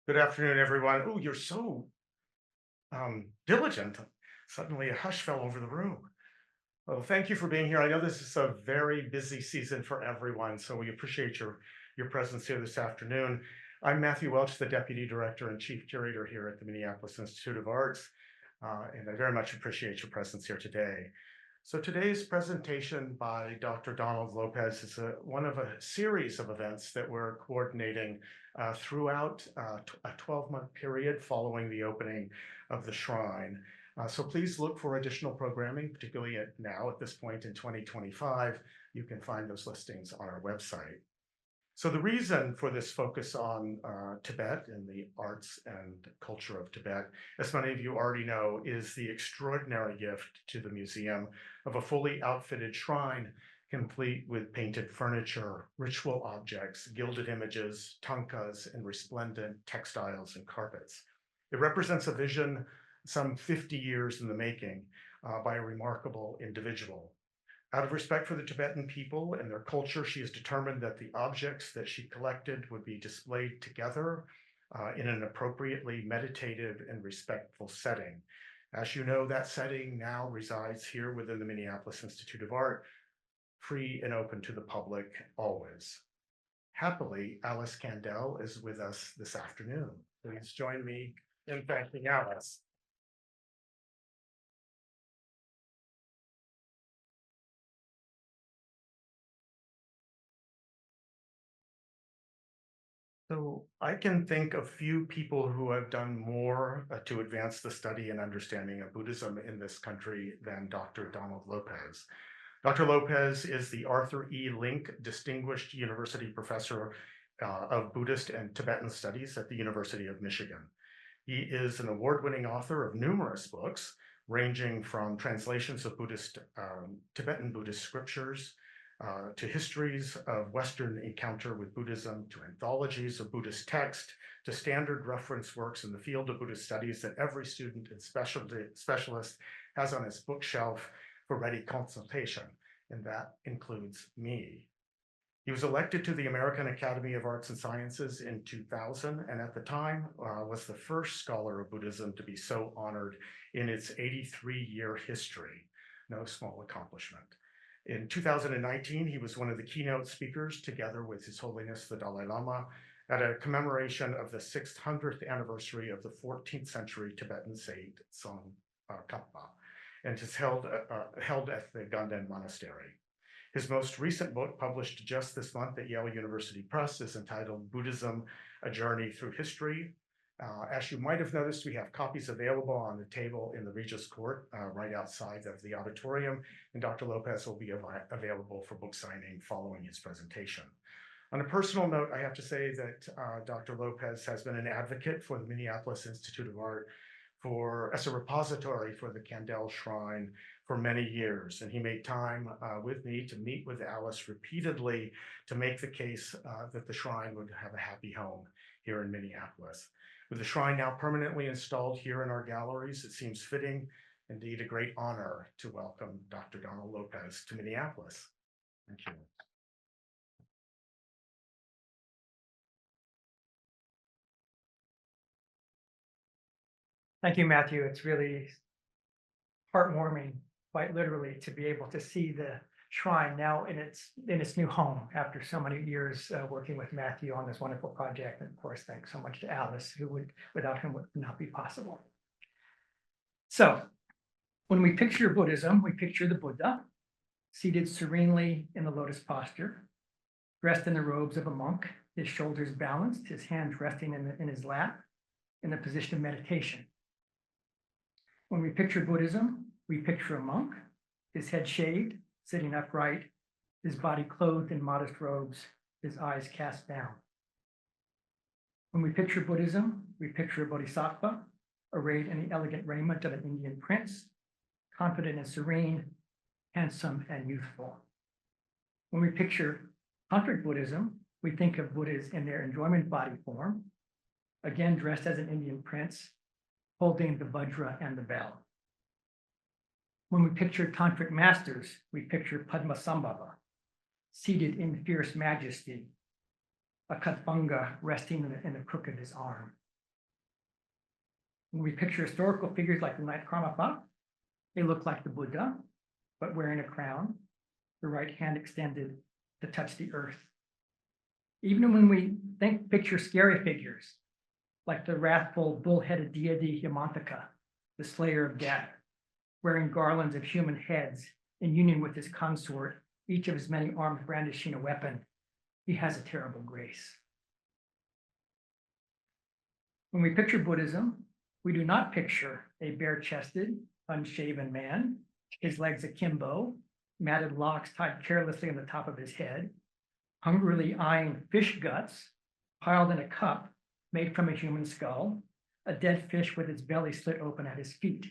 Good afternoon, everyone. Oh, you're so diligent. Suddenly a hush fell over the room. Well, thank you for being here. I know this is a very busy season for everyone, so we appreciate your presence here this afternoon. I'm Matthew Welch, the Deputy Director and Chief Curator here at the Minneapolis Institute of Arts, and I very much appreciate your presence here today. So today's presentation by Dr. Donald Lopez is one of a series of events that we're coordinating throughout a 12-month period following the opening of the shrine. So please look for additional programming, particularly at this point in 2025. You can find those listings on our website. So the reason for this focus on Tibet and the arts and culture of Tibet, as many of you already know, is the extraordinary gift to the museum of a fully outfitted shrine, complete with painted furniture, ritual objects, gilded images, tankas, and resplendent textiles and carpets. It represents a vision some 50 years in the making by a remarkable individual. Out of respect for the Tibetan people and their culture, she is determined that the objects that she collected would be displayed together in an appropriately meditative and respectful setting. As you know, that setting now resides here within the Minneapolis Institute of Art, free and open to the public always. Happily, Alice Kandel is with us this afternoon. Please join me in thanking Alice. So I can think of few people who have done more to advance the study and understanding of Buddhism in this country than Dr. Donald Lopez. Dr. Lopez is the Arthur E. Link Distinguished University Professor of Buddhist and Tibetan Studies at the University of Michigan. He is an award-winning author of numerous books, ranging from translations of Tibetan Buddhist scriptures, to histories of Western encounter with Buddhism, to anthologies of Buddhist text, to standard reference works in the field of Buddhist studies that every student and specialist has on his bookshelf for ready consultation, and that includes me. He was elected to the American Academy of Arts and Sciences in 2000, and at the time was the first scholar of Buddhism to be so honored in its 83-year history. No small accomplishment. In 2019, he was one of the keynote speakers, together with His Holiness the Dalai Lama, at a commemoration of the 600th anniversary of the 14th century Tibetan saint Tsong-kha-pa, and is held at the Ganden Monastery. His most recent book, published just this month at Yale University Press, is entitled Buddhism, A Journey Through History. As you might have noticed, we have copies available on the table in the Regis Court right outside of the auditorium, and Dr. Lopez will be available for book signing following his presentation. On a personal note, I have to say that Dr. Lopez has been an advocate for the Minneapolis Institute of Art as a repository for the Kandel Shrine for many years, and he made time with me to meet with Alice repeatedly to make the case that the shrine would have a happy home here in Minneapolis. With the shrine now permanently installed here in our galleries, it seems fitting, indeed a great honor, to welcome Dr. Donald Lopez to Minneapolis. Thank you. Thank you, Matthew. It's really heartwarming, quite literally, to be able to see the shrine now in its new home after so many years working with Matthew on this wonderful project. And of course, thanks so much to Alice, who without him would not be possible. So when we picture Buddhism, we picture the Buddha seated serenely in the lotus posture, dressed in the robes of a monk, his shoulders balanced, his hands resting in his lap, in the position of meditation. When we picture Buddhism, we picture a monk, his head shaved, sitting upright, his body clothed in modest robes, his eyes cast down. When we picture Buddhism, we picture a bodhisattva arrayed in the elegant raiment of an Indian prince, confident and serene, handsome and youthful. When we picture tantric Buddhism, we think of Buddhas in their enjoyment body form, again dressed as an Indian prince, holding the vajra and the bell. When we picture tantric masters, we picture Padmasambhava, seated in fierce majesty, a Katbanga resting in the crook of his arm. When we picture historical figures like the Knight Karmapa, they look like the Buddha, but wearing a crown, the right hand extended to touch the earth. Even when we picture scary figures, like the wrathful bull-headed deity Yamantaka, the slayer of death, wearing garlands of human heads in union with his consort, each of his many arms brandishing a weapon, he has a terrible grace. When we picture Buddhism, we do not picture a bare-chested, unshaven man, his legs akimbo, matted locks tied carelessly on the top of his head, hungrily eyeing fish guts piled in a cup made from a human skull, a dead fish with its belly slit open at his feet.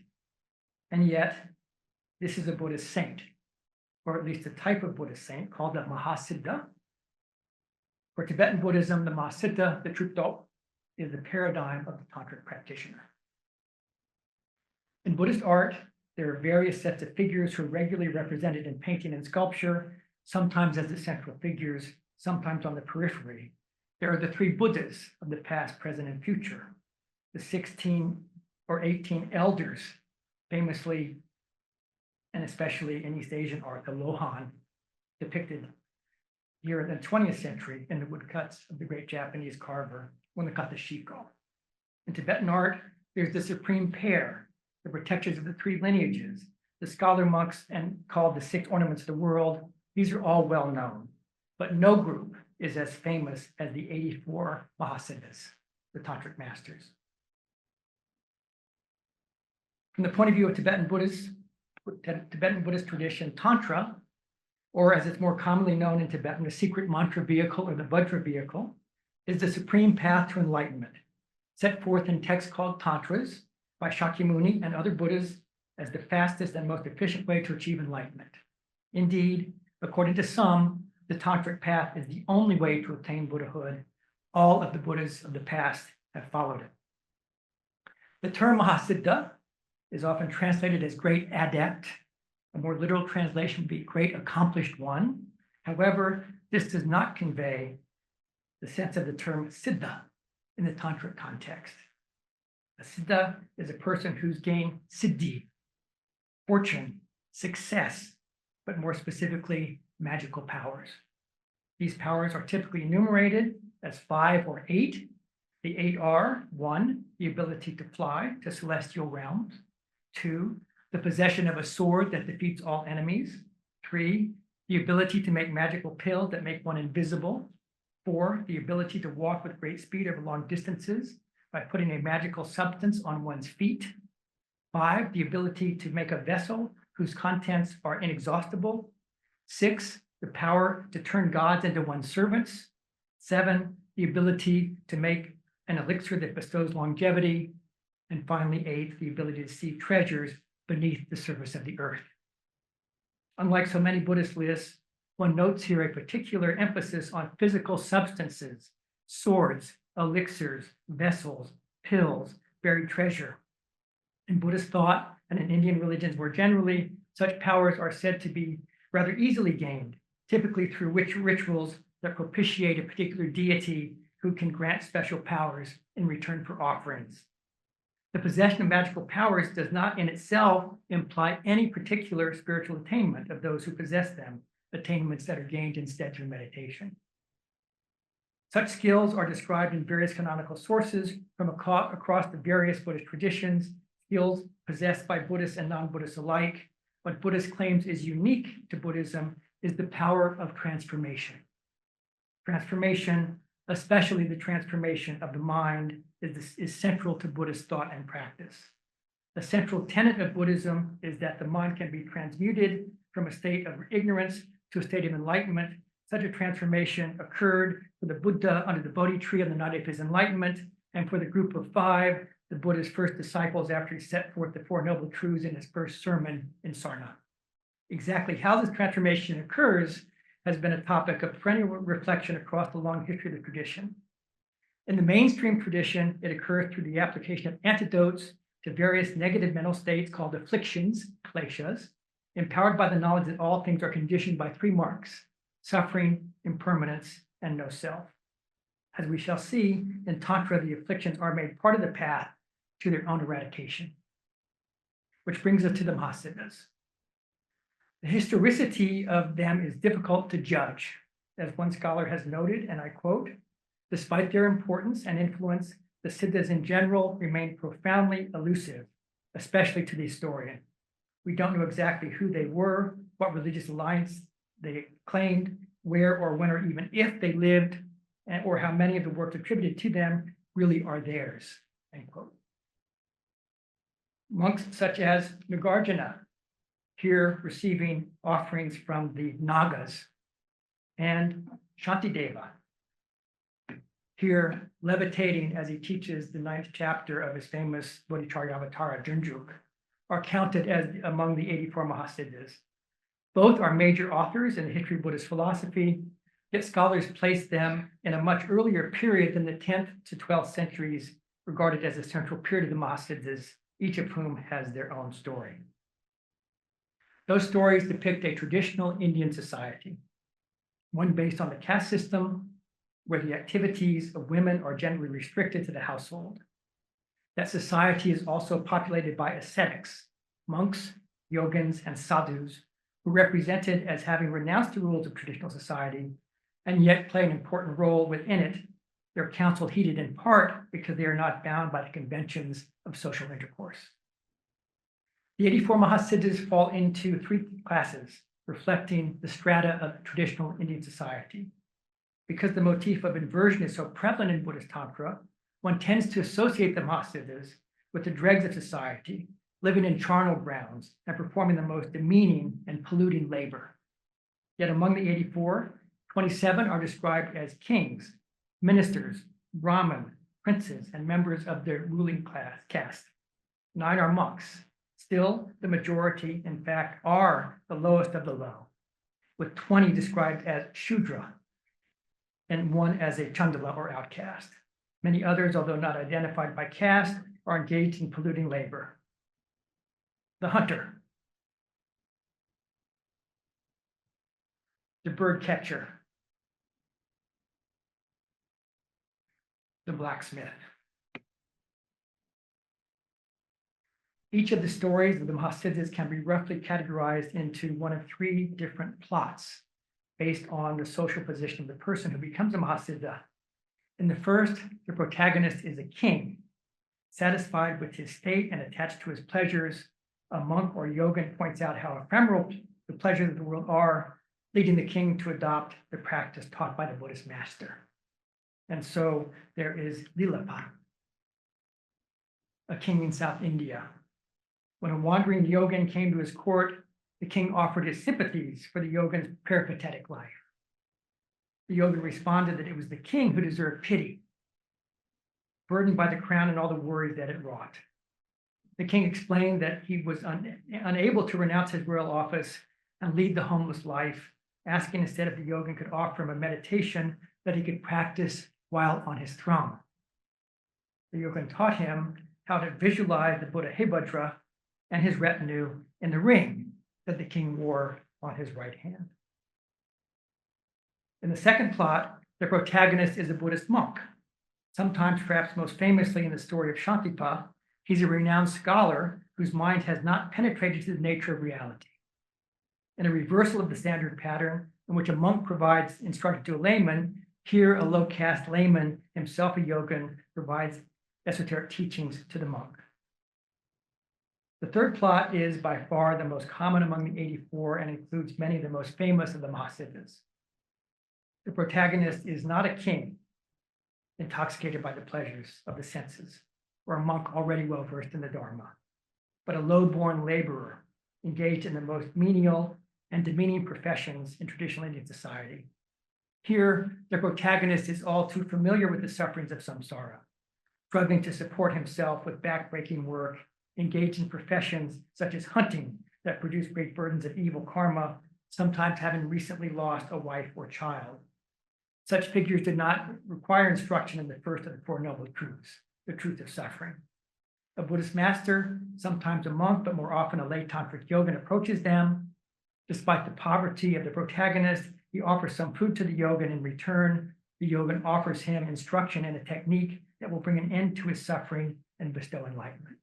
And yet, this is a Buddhist saint, or at least a type of Buddhist saint called the mahāsiddha. For Tibetan Buddhism, the mahāsiddha, the trupdo, is the paradigm of the tantric practitioner. In Buddhist art, there are various sets of figures who are regularly represented in painting and sculpture, sometimes as the central figures, sometimes on the periphery. There are the three Buddhas of the past, present, and future, the 16 or 18 elders, famously and especially in East Asian art, the Lohan, depicted here in the 20th century in the woodcuts of the great Japanese carver, Unakata Shiko. In Tibetan art, there's the supreme pair, the protectors of the three lineages, the scholar monks and called the six ornaments of the world. These are all well known, but no group is as famous as the 84 mahāsiddhas, the tantric masters. From the point of view of Tibetan Buddhist tradition, Tantra, or as it's more commonly known in Tibetan, the secret mantra vehicle or the Vajra vehicle, is the supreme path to enlightenment, set forth in texts called Tantras by Shakyamuni and other Buddhas as the fastest and most efficient way to achieve enlightenment. Indeed, according to some, the tantric path is the only way to attain Buddhahood. All of the Buddhas of the past have followed it. The term mahāsiddha is often translated as great adept. A more literal translation would be great accomplished one. However, this does not convey the sense of the term siddha in the tantric context. A siddha is a person who's gained siddhi, fortune, success, but more specifically, magical powers. These powers are typically enumerated as 5 or 8. The 8 are: 1, the ability to fly to celestial realms; 2, the possession of a sword that defeats all enemies; 3, the ability to make magical pills that make one invisible; 4, the ability to walk with great speed over long distances by putting a magical substance on one's feet; 5, the ability to make a vessel whose contents are inexhaustible; 6, the power to turn gods into one's servants; 7, the ability to make an elixir that bestows longevity; and finally, 8, the ability to see treasures beneath the surface of the earth. Unlike so many Buddhist lists, one notes here a particular emphasis on physical substances, swords, elixirs, vessels, pills, buried treasure. In Buddhist thought and in Indian religions more generally, such powers are said to be rather easily gained, typically through rituals that propitiate a particular deity who can grant special powers in return for offerings. The possession of magical powers does not in itself imply any particular spiritual attainment of those who possess them, attainments that are gained instead through meditation. Such skills are described in various canonical sources from across the various Buddhist traditions, skills possessed by Buddhists and non-Buddhists alike. What Buddhist claims is unique to Buddhism is the power of transformation. Transformation, especially the transformation of the mind, is central to Buddhist thought and practice. A central tenet of Buddhism is that the mind can be transmuted from a state of ignorance to a state of enlightenment. Such a transformation occurred for the Buddha under the Bodhi tree on the night of his enlightenment, and for the group of 5, the Buddha's first disciples after he set forth the Four Noble Truths in his first sermon in Sarna. Exactly how this transformation occurs has been a topic of perennial reflection across the long history of the tradition. In the mainstream tradition, it occurs through the application of antidotes to various negative mental states called afflictions, kleshas, empowered by the knowledge that all things are conditioned by 3 marks: suffering, impermanence, and no self. As we shall see, in Tantra, the afflictions are made part of the path to their own eradication. Which brings us to the mahāsiddhas. The historicity of them is difficult to judge. As one scholar has noted, and I quote, "Despite their importance and influence, the siddhas in general remain profoundly elusive, especially to the historian. We don't know exactly who they were, what religious alliance they claimed, where or when or even if they lived, or how many of the works attributed to them really are theirs," end quote. Monks such as Nagarjuna, here receiving offerings from the Nagas, and Shantideva, here levitating as he teaches the 9th chapter of his famous Bodhicharyavatara, Junjuk, are counted as among the 84 mahāsiddhas. Both are major authors in the history of Buddhist philosophy, yet scholars place them in a much earlier period than the 10th to 12th centuries, regarded as a central period of the mahāsiddhas, each of whom has their own story. Those stories depict a traditional Indian society, one based on the caste system, where the activities of women are generally restricted to the household. That society is also populated by ascetics, monks, yogins, and sadhus, who are represented as having renounced the rules of traditional society and yet play an important role within it, their counsel heeded in part because they are not bound by the conventions of social intercourse. The 84 mahāsiddhas fall into 3 classes, reflecting the strata of traditional Indian society. Because the motif of inversion is so prevalent in Buddhist Tantra, one tends to associate the mahāsiddhas with the dregs of society, living in charnel grounds and performing the most demeaning and polluting labor. Yet among the 84, 27 are described as kings, ministers, Brahmin, princes, and members of their ruling caste. 9 are monks. Still, the majority, in fact, are the lowest of the low, with 20 described as Shudra and 1 as a Chandala or outcast. Many others, although not identified by caste, are engaged in polluting labor. The hunter, the bird catcher, the blacksmith. Each of the stories of the mahāsiddhas can be roughly categorized into one of 3 different plots based on the social position of the person who becomes a mahāsiddha. In the first, the protagonist is a king, satisfied with his state and attached to his pleasures. A monk or yogin points out how ephemeral the pleasures of the world are, leading the king to adopt the practice taught by the Buddhist master. And so there is Lilapa, a king in South India. When a wandering yogin came to his court, the king offered his sympathies for the yogin's peripatetic life. The yogin responded that it was the king who deserved pity, burdened by the crown and all the worries that it wrought. The king explained that he was unable to renounce his royal office and lead the homeless life, asking instead if the yogin could offer him a meditation that he could practice while on his throne. The yogin taught him how to visualize the Buddha Hebhadra and his retinue in the ring that the king wore on his right hand. In the second plot, the protagonist is a Buddhist monk. Sometimes, perhaps most famously in the story of Tsong-kha-pa, he's a renowned scholar whose mind has not penetrated to the nature of reality. In a reversal of the standard pattern in which a monk provides instruction to a layman, here a low-caste layman, himself a yogin, provides esoteric teachings to the monk. The third plot is by far the most common among the 84 and includes many of the most famous of the mahāsiddhas. The protagonist is not a king, intoxicated by the pleasures of the senses, or a monk already well-versed in the Dharma, but a low-born laborer engaged in the most menial and demeaning professions in traditional Indian society. Here, the protagonist is all too familiar with the sufferings of samsara, struggling to support himself with backbreaking work, engaged in professions such as hunting that produce great burdens of evil karma, sometimes having recently lost a wife or child. Such figures did not require instruction in the first of the 4 noble truths, the truth of suffering. A Buddhist master, sometimes a monk, but more often a lay tantric yogin, approaches them. Despite the poverty of the protagonist, he offers some food to the yogin. In return, the yogin offers him instruction and a technique that will bring an end to his suffering and bestow enlightenment.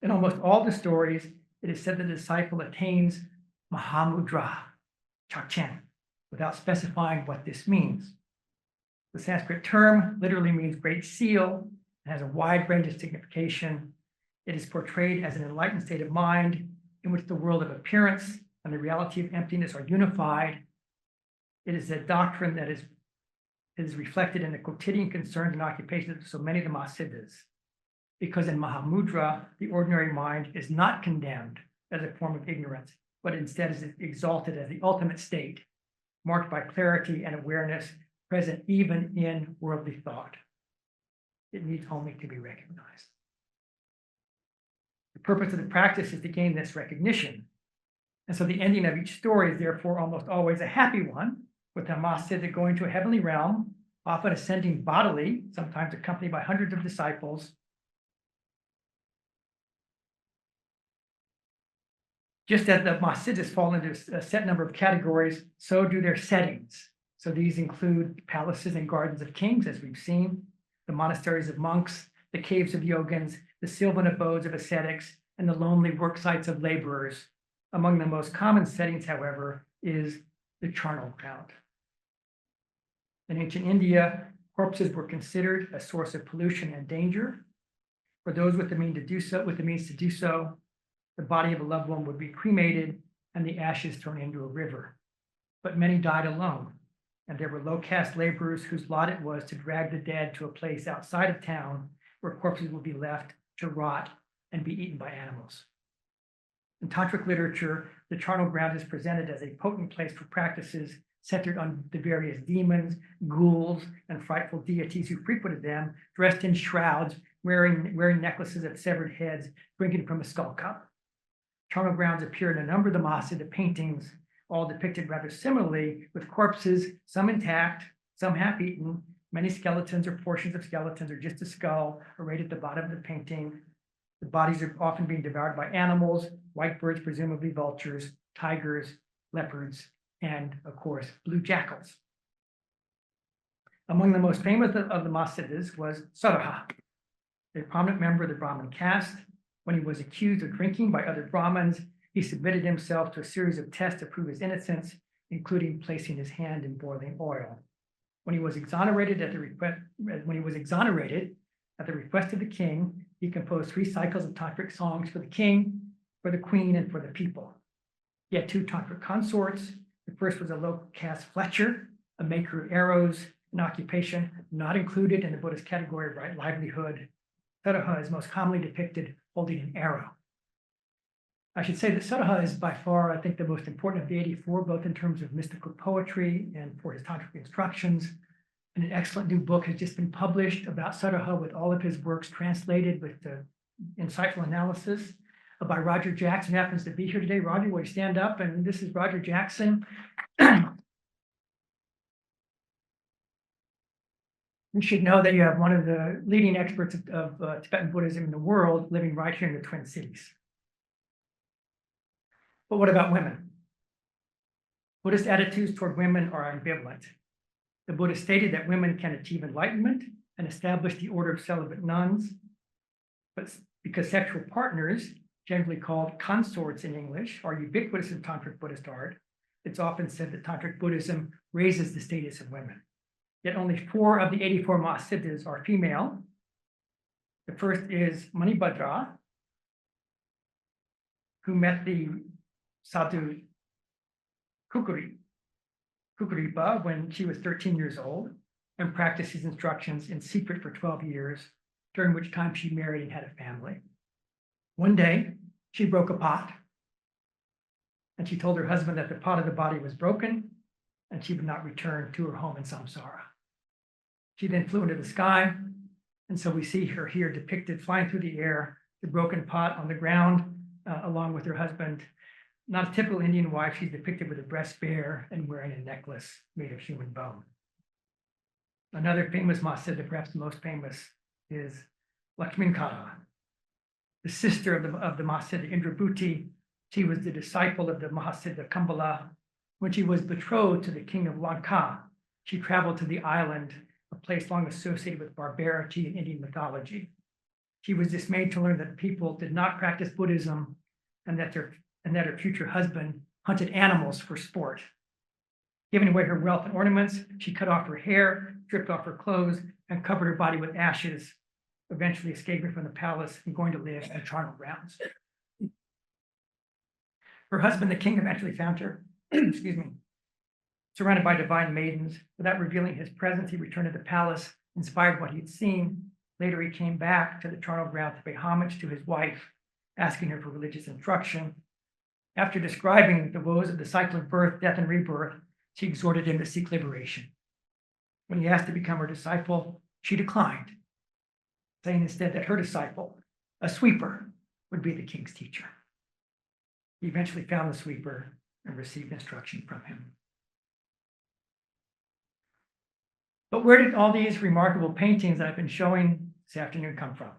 In almost all the stories, it is said the disciple attains Mahamudra, Chachen, without specifying what this means. The Sanskrit term literally means great seal and has a wide range of signification. It is portrayed as an enlightened state of mind in which the world of appearance and the reality of emptiness are unified. It is a doctrine that is reflected in the quotidian concerns and occupations of so many of the mahāsiddhas. Because in Mahamudra, the ordinary mind is not condemned as a form of ignorance, but instead is exalted as the ultimate state, marked by clarity and awareness present even in worldly thought. It needs only to be recognized. The purpose of the practice is to gain this recognition. And so the ending of each story is therefore almost always a happy one, with the mahāsiddha going to a heavenly realm, often ascending bodily, sometimes accompanied by hundreds of disciples. Just as the mahāsiddhas fall into a set number of categories, so do their settings. So these include palaces and gardens of kings, as we've seen, the monasteries of monks, the caves of yogins, the sylvan abodes of ascetics, and the lonely work sites of laborers. Among the most common settings, however, is the charnel ground. In ancient India, corpses were considered a source of pollution and danger. For those with the means to do so, the body of a loved one would be cremated and the ashes thrown into a river. But many died alone, and there were low-caste laborers whose lot it was to drag the dead to a place outside of town where corpses would be left to rot and be eaten by animals. In tantric literature, the charnel ground is presented as a potent place for practices centered on the various demons, ghouls, and frightful deities who frequented them, dressed in shrouds, wearing necklaces of severed heads, drinking from a skull cup. Charnel grounds appear in a number of the mahāsiddha paintings, all depicted rather similarly, with corpses, some intact, some half-eaten, many skeletons or portions of skeletons or just a skull are right at the bottom of the painting. The bodies are often being devoured by animals, white birds, presumably vultures, tigers, leopards, and of course, blue jackals. Among the most famous of the mahāsiddhas was Saraha, a prominent member of the Brahmin caste. When he was accused of drinking by other Brahmins, he submitted himself to a series of tests to prove his innocence, including placing his hand in boiling oil. When he was exonerated at the request of the king, he composed 3 cycles of tantric songs for the king, for the queen, and for the people. He had 2 tantric consorts. The first was a low-caste Fletcher, a maker of arrows, an occupation not included in the Buddhist category of right livelihood. Saraha is most commonly depicted holding an arrow. I should say that Saraha is by far, I think, the most important of the 84, both in terms of mystical poetry and for his tantric instructions. And an excellent new book has just been published about Saraha with all of his works translated with insightful analysis by Roger Jackson, who happens to be here today. Roger, will you stand up? And this is Roger Jackson. You should know that you have one of the leading experts of Tibetan Buddhism in the world living right here in the Twin Cities. But what about women? Buddhist attitudes toward women are ambivalent. The Buddha stated that women can achieve enlightenment and establish the order of celibate nuns, but because sexual partners, generally called consorts in English, are ubiquitous in tantric Buddhist art, it's often said that tantric Buddhism raises the status of women. Yet only 4 of the 84 mahāsiddhas are female. The first is Manibhadra, who met the sadhu Kukuripa when she was 13 years old and practiced his instructions in secret for 12 years, during which time she married and had a family. One day, she broke a pot, and she told her husband that the pot of the body was broken and she would not return to her home in samsara. She then flew into the sky, and so we see her here depicted flying through the air, the broken pot on the ground, along with her husband. Not a typical Indian wife, she's depicted with a breast bare and wearing a necklace made of human bone. Another famous mahāsiddha, perhaps the most famous, is Lakshminkara, the sister of the mahāsiddha Indrabhuti. She was the disciple of the mahāsiddha Kambala. When she was betrothed to the king of Lanka, she traveled to the island a place long associated with barbarity in Indian mythology. She was dismayed to learn that people did not practice Buddhism and that her future husband hunted animals for sport. Giving away her wealth and ornaments, she cut off her hair, stripped off her clothes, and covered her body with ashes, eventually escaping from the palace and going to live in charnel grounds. Her husband, the king, eventually found her, excuse me, surrounded by divine maidens. Without revealing his presence, he returned to the palace, inspired by what he'd seen. Later, he came back to the charnel ground to pay homage to his wife, asking her for religious instruction. After describing the woes of the cycle of birth, death, and rebirth, she exhorted him to seek liberation. When he asked to become her disciple, she declined, saying instead that her disciple, a sweeper, would be the king's teacher. He eventually found the sweeper and received instruction from him. But where did all these remarkable paintings that I've been showing this afternoon come from?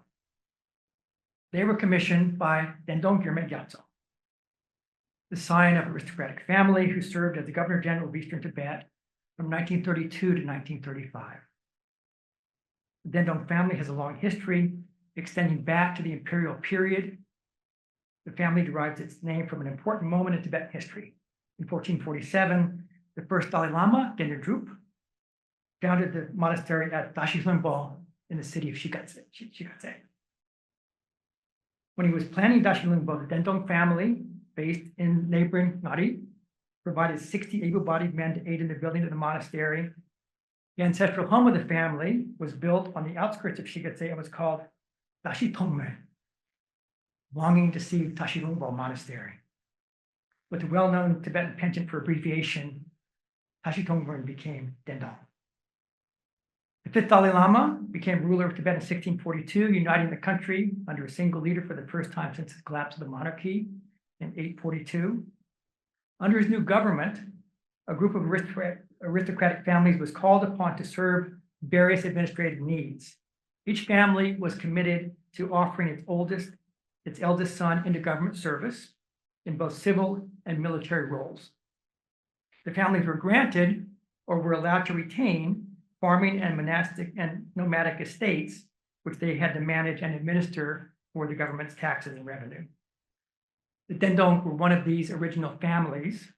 They were commissioned by Gendun Chopel, the scion of an aristocratic family who served as the Governor General of Eastern Tibet from 1932 to 1935. The Gendun family has a long history extending back to the imperial period. The family derives its name from an important moment in Tibetan history. In 1447, the first Dalai Lama, Gendun Chopel, founded the monastery at Dashilungpo in the city of Shikatse. When he was planning Dashilungpo, the Gendun family, based in neighboring Ngari, provided 60 able-bodied men to aid in the building of the monastery. The ancestral home of the family was built on the outskirts of Shikatse and was called Dashitongme, longing to see Dashilungpo Monastery. With the well-known Tibetan penchant for abbreviation, Dashitongme became Gendun. The fifth Dalai Lama became ruler of Tibet in 1642, uniting the country under a single leader for the first time since the collapse of the monarchy in 842. Under his new government, a group of aristocratic families was called upon to serve various administrative needs. Each family was committed to offering its eldest son into government service in both civil and military roles. The families were granted or were allowed to retain farming and monastic and nomadic estates, which they had to manage and administer for the government's taxes and revenue. The Gendun were one of these original families,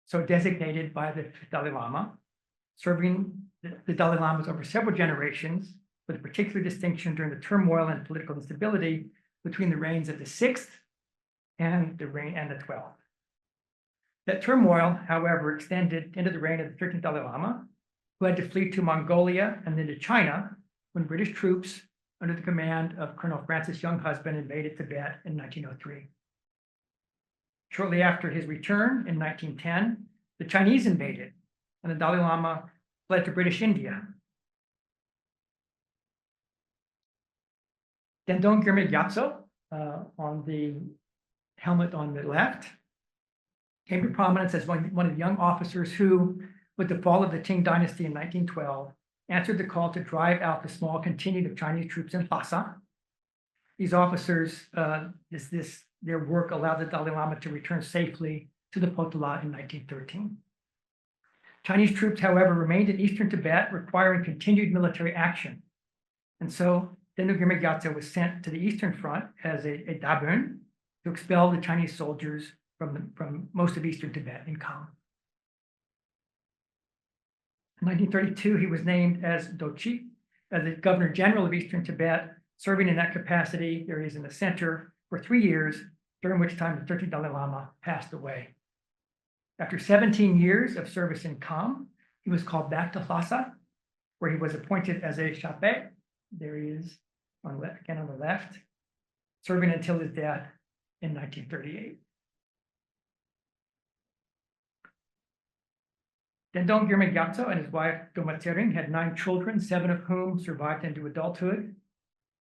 so designated by the Dalai Lama, serving the Dalai Lamas over several generations, with a particular distinction during the turmoil and political instability between the reigns of the 6th and the 12th. That turmoil, however, extended into the reign of the 13th Dalai Lama, who had to flee to Mongolia and then to China when British troops under the command of Colonel Francis Younghusband invaded Tibet in 1903. Shortly after his return in 1910, the Chinese invaded and the Dalai Lama fled to British India. Gendun Gyatso, on the helmet on the left, came to prominence as one of the young officers who, with the fall of the Qing dynasty in 1912, answered the call to drive out the small contingent of Chinese troops in Lhasa. These officers, their work allowed the Dalai Lama to return safely to the Potala in 1913. Chinese troops, however, remained in Eastern Tibet, requiring continued military action. And so Gendun Gyatso was sent to the Eastern Front as a dabun to expel the Chinese soldiers from most of Eastern Tibet in Kham. In 1932, he was named as Dochi, as the Governor General of Eastern Tibet, serving in that capacity. There he is in the center for 3 years, during which time the 13th Dalai Lama passed away. After 17 years of service in Kham, he was called back to Lhasa, where he was appointed as a Shapé. There he is, again on the left, serving until his death in 1938. Gendun Gyatso and his wife Doma Tsering had 9 children, 7 of whom survived into adulthood.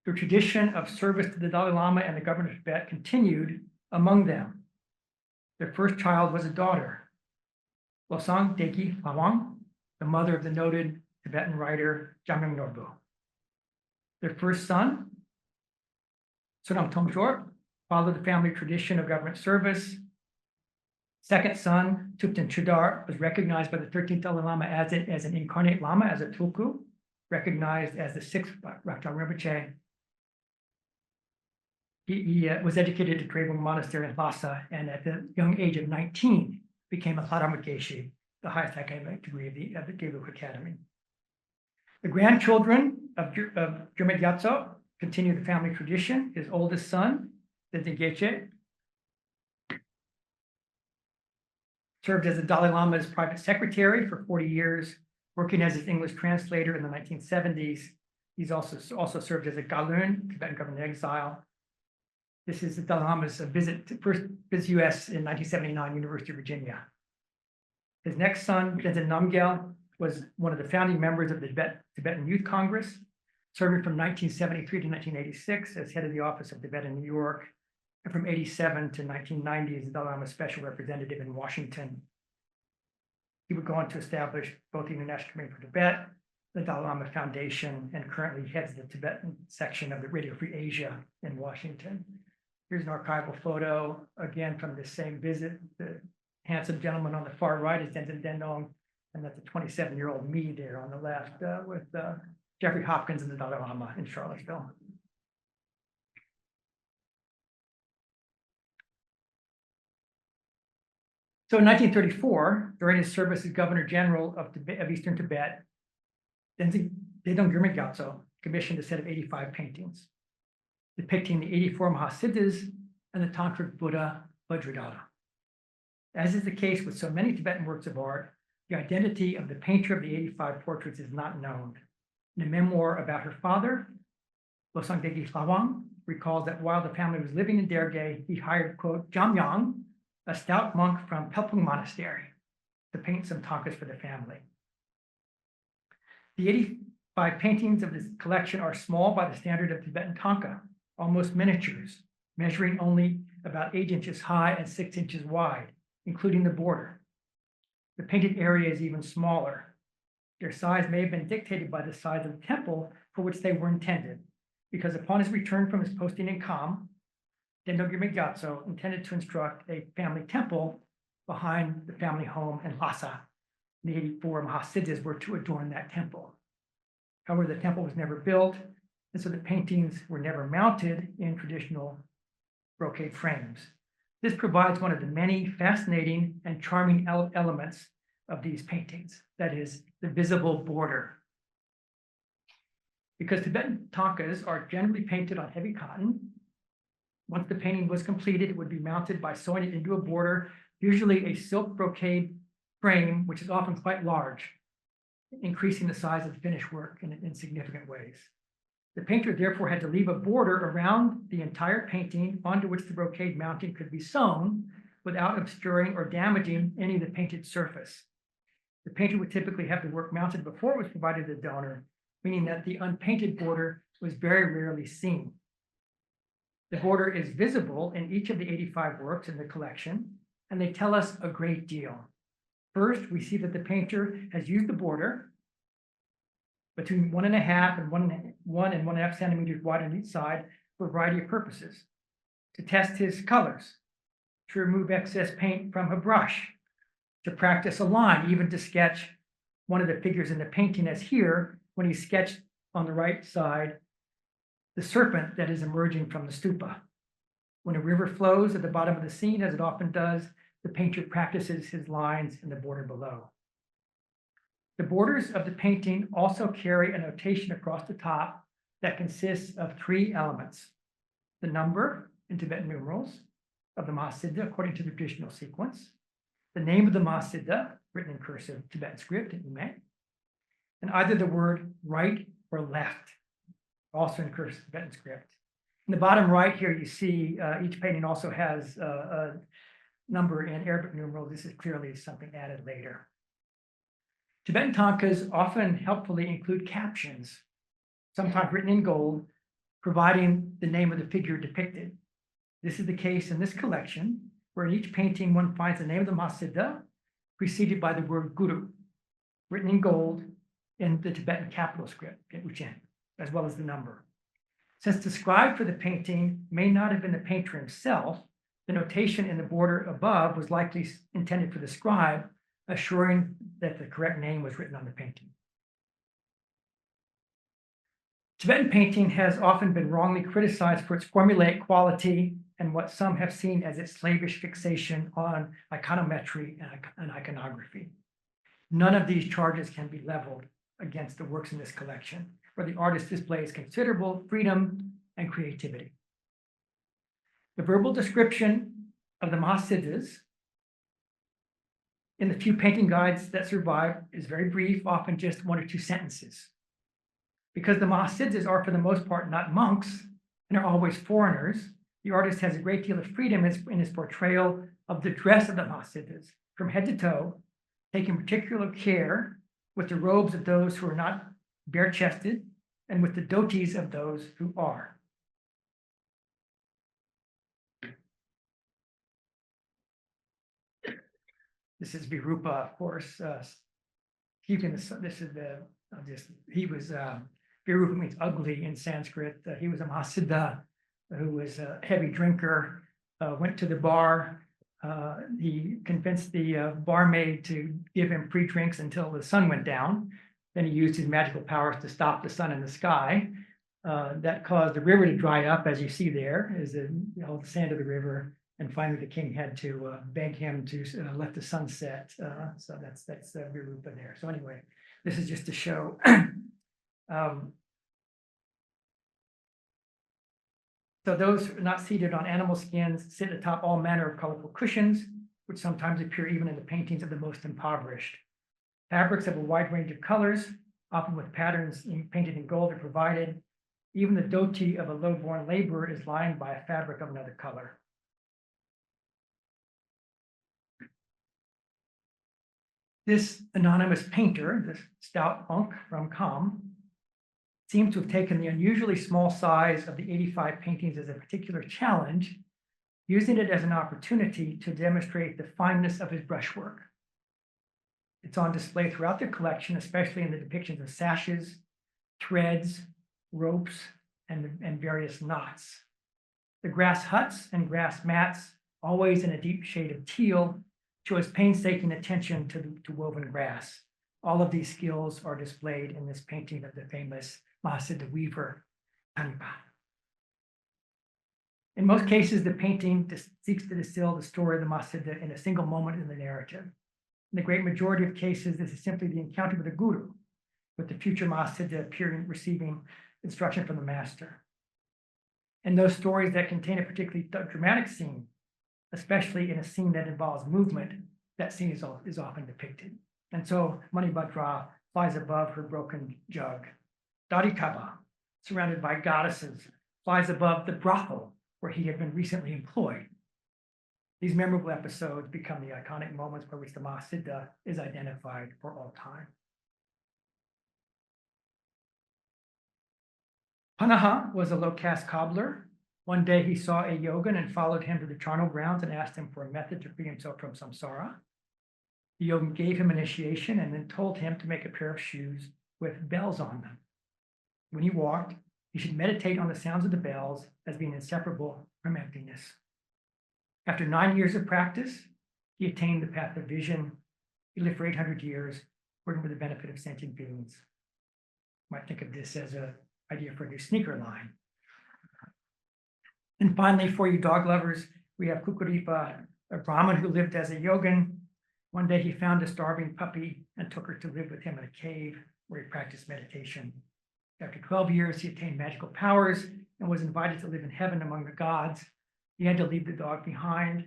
The tradition of service to the Dalai Lama and the governor of Tibet continued among them. Their first child was a daughter, Losang Deki Lawang, the mother of the noted Tibetan writer Jamyang Norbu. Their first son, Sonam Tongshor, followed the family tradition of government service. Second son, Thupten Chudar, was recognized by the 13th Dalai Lama as an incarnate Lama, as a tulku, recognized as the sixth Rakta Rinpoche. He was educated at Ganden Monastery in Lhasa, and at the young age of 19, became a Ladama Geshe, the highest academic degree of the Gelug Academy. The grandchildren of Gyurme Gyatso continue the family tradition. His oldest son, the Geshe, served as the Dalai Lama's private secretary for 40 years, working as his English translator in the 1970s. He's also served as a Galun, Tibetan government in exile. This is the Dalai Lama's first visit US in 1979, University of Virginia. His next son, Ganden Namgyal, was one of the founding members of the Tibetan Youth Congress, serving from 1973 to 1986 as head of the Office of Tibet in New York, and from 87 to 1990 as the Dalai Lama's special representative in Washington. He would go on to establish both the International Committee for Tibet, the Dalai Lama Foundation, and currently heads the Tibetan section of the Radio Free Asia in Washington. Here's an archival photo, again, from this same visit. The handsome gentleman on the far right is Tenzin Dendong, and that's a 27-year-old me there on the left with Jeffrey Hopkins and the Dalai Lama in Charlottesville. So in 1934, during his service as Governor General of Eastern Tibet, Tenzin Gyurme Gyatso commissioned a set of 85 paintings depicting the 84 mahāsiddhas and the tantric Buddha Vajradhara. As is the case with so many Tibetan works of art, the identity of the painter of the 85 portraits is not known. In a memoir about her father, Losang Degi Lawang recalls that while the family was living in Derge, he hired, quote, Jamyang, a stout monk from Pelpung Monastery, to paint some tankas for the family. The 85 paintings of this collection are small by the standard of Tibetan tanka, almost miniatures, measuring only about 8 inches high and 6 inches wide, including the border. The painted area is even smaller. Their size may have been dictated by the size of the temple for which they were intended, because upon his return from his posting in Kham, Tenzin Gyurme Gyatso intended to construct a family temple behind the family home in Lhasa. The 84 mahāsiddhas were to adorn that temple. However, the temple was never built, and so the paintings were never mounted in traditional brocade frames. This provides one of the many fascinating and charming elements of these paintings, that is, the visible border. Because Tibetan tankas are generally painted on heavy cotton, once the painting was completed, it would be mounted by sewing it into a border, usually a silk brocade frame, which is often quite large, increasing the size of the finished work in significant ways. The painter therefore had to leave a border around the entire painting onto which the brocade mounting could be sewn without obscuring or damaging any of the painted surface. The painter would typically have the work mounted before it was provided to the donor, meaning that the unpainted border was very rarely seen. The border is visible in each of the 85 works in the collection, and they tell us a great deal. First, we see that the painter has used the border between 1.5 and 1.5 centimeters wide on each side for a variety of purposes: to test his colors, to remove excess paint from a brush, to practice a line, even to sketch one of the figures in the painting, as here, when he sketched on the right side the serpent that is emerging from the stupa. When a river flows at the bottom of the scene, as it often does, the painter practices his lines in the border below. The borders of the painting also carry a notation across the top that consists of 3 elements: the number in Tibetan numerals of the mahāsiddha according to the traditional sequence, the name of the mahāsiddha written in cursive Tibetan script in Ume, and either the word right or left, also in cursive Tibetan script. In the bottom right here, you see each painting also has a number in Arabic numerals. This is clearly something added later. Tibetan tankas often helpfully include captions, sometimes written in gold, providing the name of the figure depicted. This is the case in this collection, where in each painting one finds the name of the mahāsiddha, preceded by the word guru, written in gold in the Tibetan capital script, Uchen, as well as the number. Since the scribe for the painting may not have been the painter himself, the notation in the border above was likely intended for the scribe, assuring that the correct name was written on the painting. Tibetan painting has often been wrongly criticized for its formulaic quality and what some have seen as its slavish fixation on iconometry and iconography. None of these charges can be leveled against the works in this collection, where the artist displays considerable freedom and creativity. The verbal description of the mahāsiddhas in the few painting guides that survive is very brief, often just 1 or 2 sentences. Because the mahāsiddhas are for the most part not monks and are always foreigners, the artist has a great deal of freedom in his portrayal of the dress of the mahāsiddhas from head to toe, taking particular care with the robes of those who are not bare-chested and with the dhotis of those who are. This is Virupa, of course. Virupa means ugly in Sanskrit. He was a mahāsiddha who was a heavy drinker, went to the bar. He convinced the barmaid to give him free drinks until the sun went down. Then he used his magical powers to stop the sun in the sky. That caused the river to dry up, as you see there, is all the sand of the river. And finally, the king had to beg him to let the sun set. So that's Virupa there. So anyway, this is just to show. So those not seated on animal skins sit atop all manner of colorful cushions, which sometimes appear even in the paintings of the most impoverished. Fabrics of a wide range of colors, often with patterns painted in gold, are provided. Even the dhoti of a low-born laborer is lined by a fabric of another color. This anonymous painter, this stout monk from Kham, seems to have taken the unusually small size of the 85 paintings as a particular challenge, using it as an opportunity to demonstrate the fineness of his brushwork. It's on display throughout the collection, especially in the depictions of sashes, threads, ropes, and various knots. The grass huts and grass mats, always in a deep shade of teal, show his painstaking attention to woven grass. All of these skills are displayed in this painting of the famous mahāsiddha weaver, Tsong-kha-pa. In most cases, the painting seeks to distill the story of the mahāsiddha in a single moment in the narrative. In the great majority of cases, this is simply the encounter with a guru, with the future mahāsiddha receiving instruction from the master. And those stories that contain a particularly dramatic scene, especially in a scene that involves movement, that scene is often depicted. And so Manibhadra flies above her broken jug. Dali, surrounded by goddesses, flies above the brothel where he had been recently employed. These memorable episodes become the iconic moments by which the mahāsiddha is identified for all time. Panaha was a low-caste cobbler. One day he saw a yogin and followed him to the charnel grounds and asked him for a method to free himself from samsara. The yogin gave him initiation and then told him to make a pair of shoes with bells on them. When he walked, he should meditate on the sounds of the bells as being inseparable from emptiness. After 9 years of practice, he attained the path of vision. He lived for 800 years, working for the benefit of sentient beings. You might think of this as an idea for a new sneaker line. And finally, for you dog lovers, we have Kukuripa, a Brahmin who lived as a yogin. One day he found a starving puppy and took her to live with him in a cave where he practiced meditation. After 12 years, he attained magical powers and was invited to live in heaven among the gods. He had to leave the dog behind.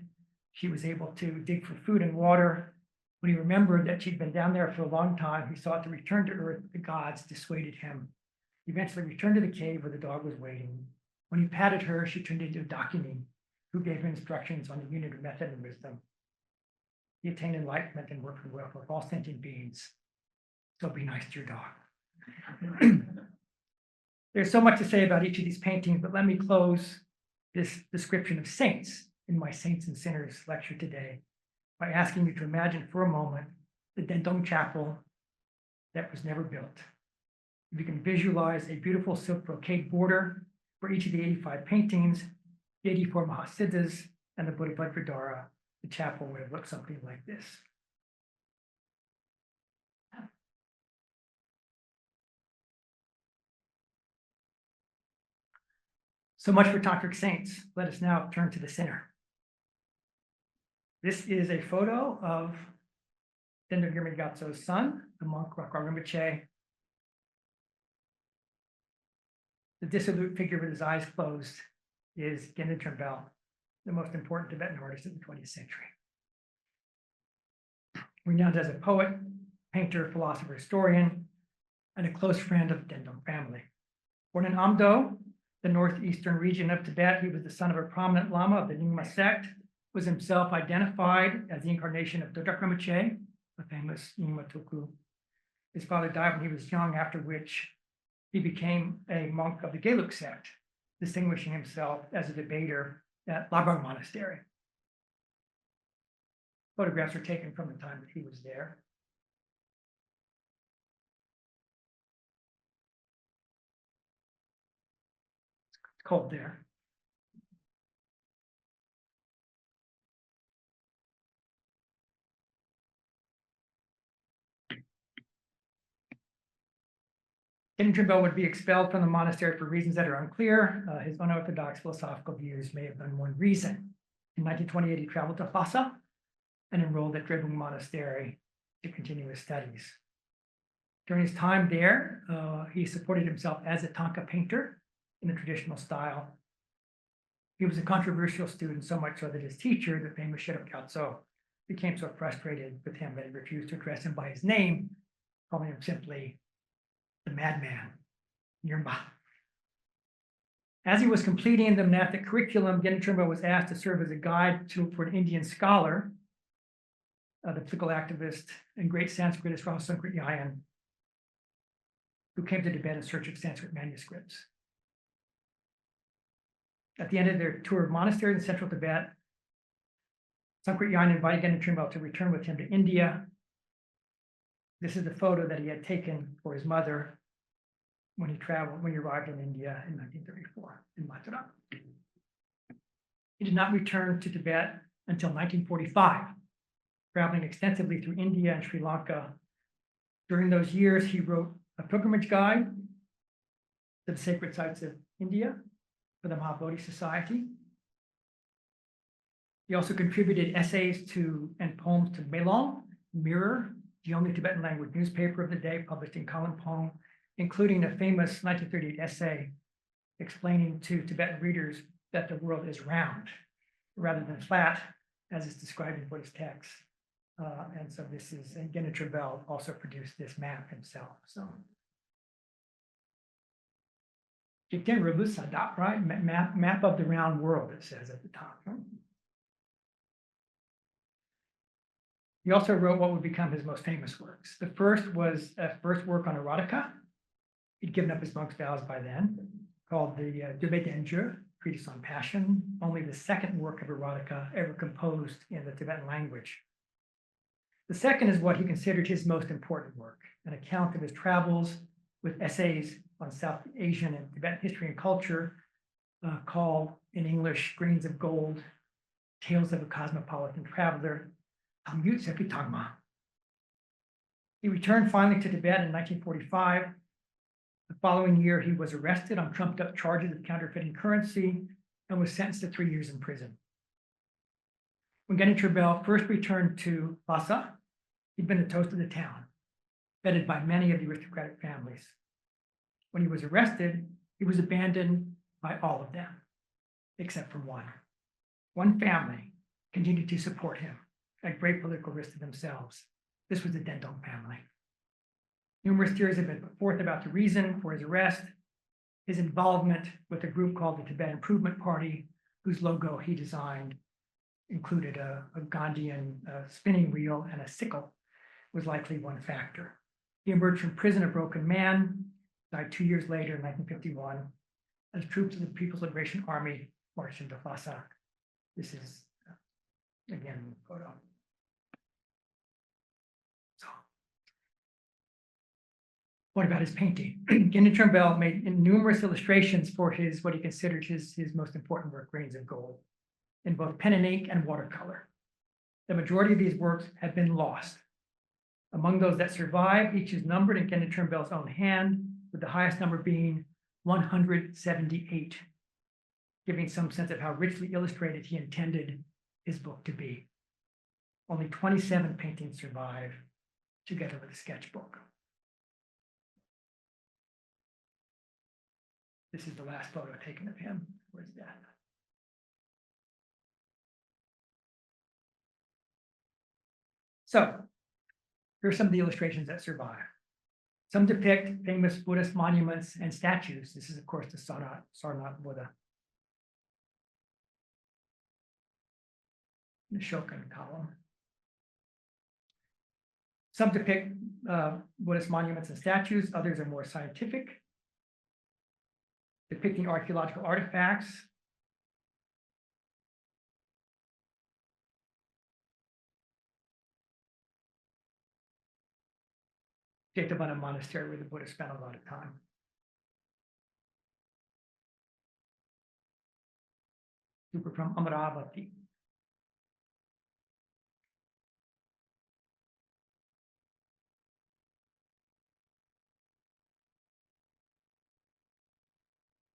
She was able to dig for food and water. When he remembered that she'd been down there for a long time, he sought to return to earth. The gods dissuaded him. He eventually returned to the cave where the dog was waiting. When he patted her, she turned into a Dakini, who gave him instructions on the unit of method and wisdom. He attained enlightenment and worked with all sentient beings. So be nice to your dog. There's so much to say about each of these paintings, but let me close this description of saints in my Saints and Sinners lecture today by asking you to imagine for a moment the Gendun Chopel that was never built. If you can visualize a beautiful silk brocade border for each of the 85 paintings, the 84 mahāsiddhas, and the Buddha Vajradhara, the chapel would have looked something like this. So much for tantric saints. Let us now turn to the sinner. This is a photo of Gendun Gyatso's son, the monk Rakwa Rinpoche. The dissolute figure with his eyes closed is Gendun Chopel, the most important Tibetan artist of the 20th century. Renowned as a poet, painter, philosopher, historian, and a close friend of the Gendun family. Born in Amdo, the northeastern region of Tibet, he was the son of a prominent Lama of the Nyingma sect, was himself identified as the incarnation of Dodok Rinpoche, a famous Nyingma Tulku. His father died when he was young, after which he became a monk of the Gelug sect, distinguishing himself as a debater at Ganden Monastery. Photographs are taken from the time that he was there. It's cold there. Gendun Chopel would be expelled from the monastery for reasons that are unclear. His unorthodox philosophical views may have been one reason. In 1928, he traveled to Lhasa and enrolled at Ganden Monastery to continue his studies. During his time there, he supported himself as a Tsong-kha painter in the traditional style. He was a controversial student, so much so that his teacher, the famous Shedok Gyatso, became so frustrated with him that he refused to address him by his name, calling him simply the madman, Nirma. As he was completing the monastic curriculum, Gendun Chopel was asked to serve as a guide for an Indian scholar, the political activist and great Sanskritist Rama Sankrit Yayan, who came to Tibet in search of Sanskrit manuscripts. At the end of their tour of monasteries in central Tibet, Sankrit Yayan invited Gendun Chopel to return with him to India. This is the photo that he had taken for his mother when he arrived in India in 1934 in Mathura. He did not return to Tibet until 1945, traveling extensively through India and Sri Lanka. During those years, he wrote a pilgrimage guide to the sacred sites of India for the Mahabodhi Society. He also contributed essays and poems to Melong, Mirror, the only Tibetan language newspaper of the day, published in Kalimpong, including a famous 1938 essay explaining to Tibetan readers that the world is round rather than flat, as is described in Buddhist texts. And so this is, and Gendun Chopel also produced this map himself. So, right? Map of the round world, it says at the top. Right? He also wrote what would become his most famous works. The first was a first work on erotica. He'd given up his monk's vows by then, called the Tibetan Treatise on Passion, only the second work of erotica ever composed in the Tibetan language. The second is what he considered his most important work, an account of his travels with essays on South Asian and Tibetan history and culture, called in English, Grains of Gold, Tales of a Cosmopolitan Traveler. He returned finally to Tibet in 1945. The following year, he was arrested on trumped-up charges of counterfeiting currency and was sentenced to 3 years in prison. When Gendun Chopel first returned to Lhasa, he'd been the toast of the town, feted by many of the aristocratic families. When he was arrested, he was abandoned by all of them, except for one. One family continued to support him at great political risk to themselves. This was the Gendun family. Numerous theories have been put forth about the reason for his arrest, his involvement with a group called the Tibet Improvement Party, whose logo he designed included a Gandhian spinning wheel and a sickle, was likely one factor. He emerged from prison a broken man, died 2 years later in 1951, as troops of the People's Liberation Army marched into Lhasa. This is, again, the photo. So, what about his painting? Gendun Chopel made numerous illustrations for what he considered his most important work, Grains of Gold, in both pen and ink and watercolor. The majority of these works have been lost. Among those that survive, each is numbered in Gendun Chopel's own hand, with the highest number being 178. giving some sense of how richly illustrated he intended his book to be. Only 27 paintings survive, together with a sketchbook. This is the last photo taken of him. Where's that? So, here are some of the illustrations that survive. Some depict famous Buddhist monuments and statues. This is, of course, the Sarnath Buddha. The Shokan column. Some depict Buddhist monuments and statues. Others are more scientific, depicting archaeological artifacts. Ganden Monastery, where the Buddha spent a lot of time. Super from Amaravati.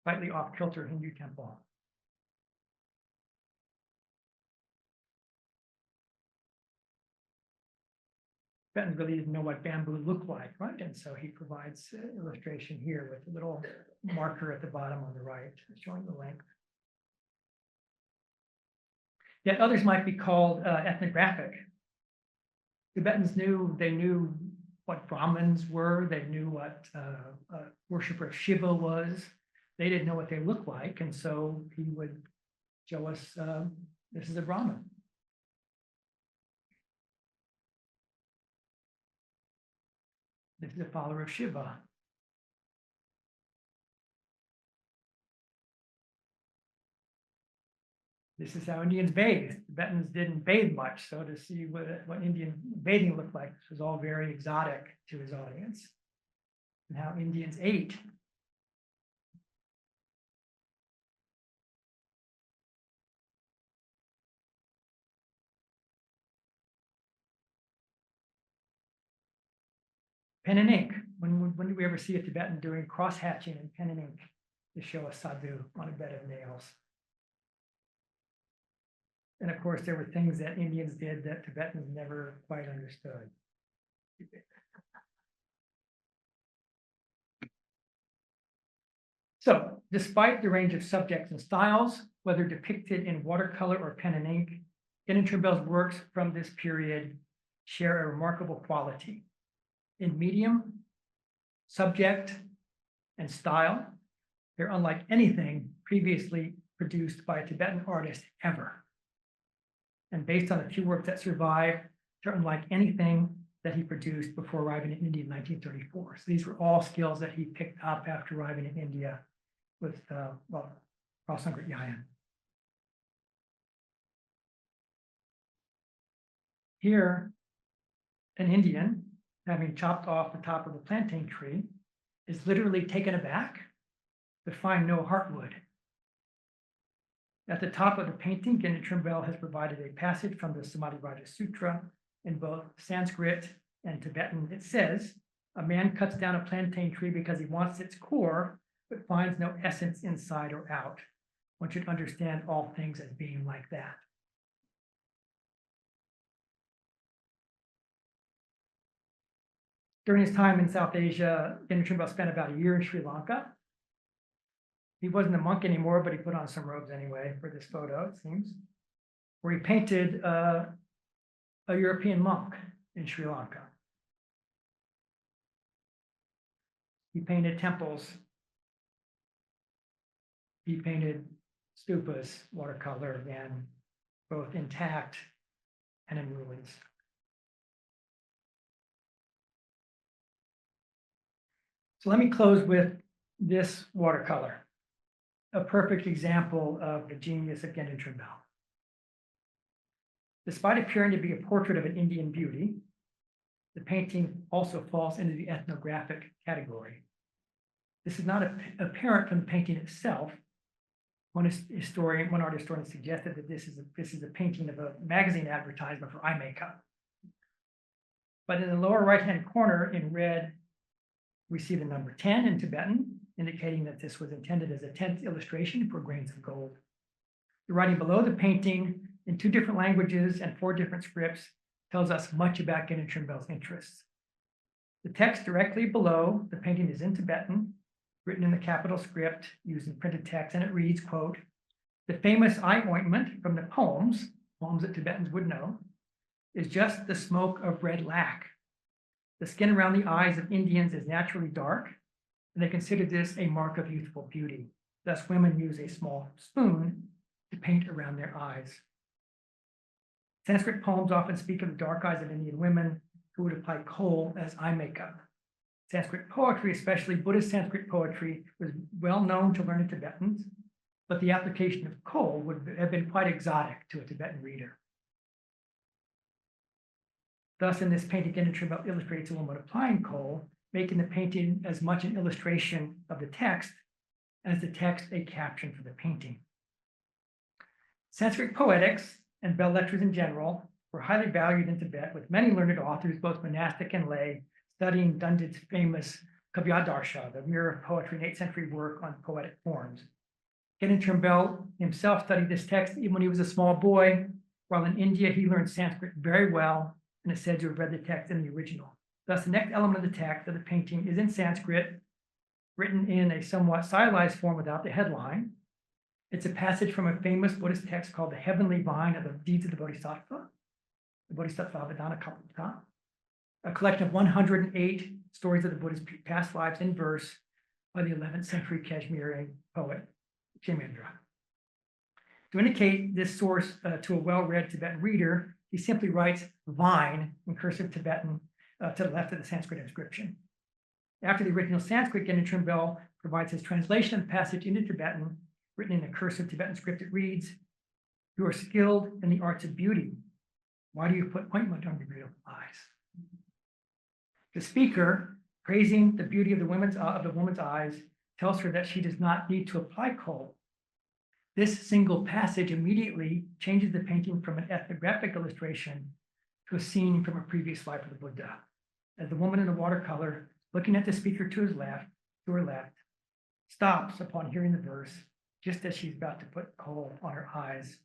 Slightly off-kilter Hindu temple. Tibetans really didn't know what bamboo looked like, right? And so he provides illustration here with a little marker at the bottom on the right, showing the length. Yet others might be called ethnographic. Tibetans knew what Brahmins were. They knew what a worshiper of Shiva was. They didn't know what they looked like, and so he would show us, this is a Brahmin. This is a follower of Shiva. This is how Indians bathed. Tibetans didn't bathe much, so to see what Indian bathing looked like, this was all very exotic to his audience. And how Indians ate. Pen and ink. When do we ever see a Tibetan doing cross-hatching in pen and ink to show a sadhu on a bed of nails? And of course, there were things that Indians did that Tibetans never quite understood. So, despite the range of subjects and styles, whether depicted in watercolor or pen and ink, Gendun Chopel's works from this period share a remarkable quality. In medium, subject, and style, they're unlike anything previously produced by a Tibetan artist ever. And based on the few works that survive, they're unlike anything that he produced before arriving in India in 1934. So these were all skills that he picked up after arriving in India with, Prasangrit Yayan. Here, an Indian, having chopped off the top of a plantain tree, is literally taken aback to find no heartwood. At the top of the painting, Gendun Chopel has provided a passage from the Samadhi Raja Sutra in both Sanskrit and Tibetan. It says, a man cuts down a plantain tree because he wants its core, but finds no essence inside or out. One should understand all things as being like that. During his time in South Asia, Gendun Chopel spent about a year in Sri Lanka. He wasn't a monk anymore, but he put on some robes anyway for this photo, it seems, where he painted a European monk in Sri Lanka. He painted temples. He painted stupas, watercolor, again, both intact and in ruins. So let me close with this watercolor, a perfect example of the genius of Gendun Chopel. Despite appearing to be a portrait of an Indian beauty, the painting also falls into the ethnographic category. This is not apparent from the painting itself. One art historian suggested that this is a painting of a magazine advertisement for eye makeup. But in the lower right-hand corner in red, we see the number 10 in Tibetan indicating that this was intended as a 10th illustration for grains of gold. The writing below the painting in 2 different languages and 4 different scripts tells us much about Gendun Chopel's interests. The text directly below the painting is in Tibetan, written in the capital script using printed text, and it reads, quote, "The famous eye ointment from the poems that Tibetans would know, is just the smoke of red lac. The skin around the eyes of Indians is naturally dark, and they consider this a mark of youthful beauty. Thus, women use a small spoon to paint around their eyes." Sanskrit poems often speak of the dark eyes of Indian women who would apply kohl as eye makeup. Sanskrit poetry, especially Buddhist Sanskrit poetry, was well known to learned Tibetans, but the application of kohl would have been quite exotic to a Tibetan reader. Thus, in this painting, Gendun Chopel illustrates a woman applying kohl, making the painting as much an illustration of the text as the text a caption for the painting. Sanskrit poetics and belles lettres in general were highly valued in Tibet, with many learned authors, both monastic and lay, studying Dundit's famous Kavyadarsha, the mirror of poetry, an 8th century work on poetic forms. Gendun Chopel himself studied this text even when he was a small boy. While in India, he learned Sanskrit very well and is said to have read the text in the original. Thus, the next element of the text of the painting is in Sanskrit, written in a somewhat stylized form without the headline. It's a passage from a famous Buddhist text called The Heavenly Vine of the Deeds of the Bodhisattva, the Bodhisattva Kappa, a collection of 108 stories of the Buddha's past lives in verse by the 11th century Kashmiri poet Jemendra. To indicate this source to a well-read Tibetan reader, he simply writes vine in cursive Tibetan to the left of the Sanskrit inscription. After the original Sanskrit, Gendun Chopel provides his translation of the passage into Tibetan, written in a cursive Tibetan script. It reads, "You are skilled in the arts of beauty. Why do you put ointment on your beautiful eyes?" The speaker, praising the beauty of the woman's eyes, tells her that she does not need to apply kohl. This single passage immediately changes the painting from an ethnographic illustration to a scene from a previous life of the Buddha. As the woman in the watercolor, looking at the speaker to her left, stops upon hearing the verse, just as she's about to put kohl on her eyes.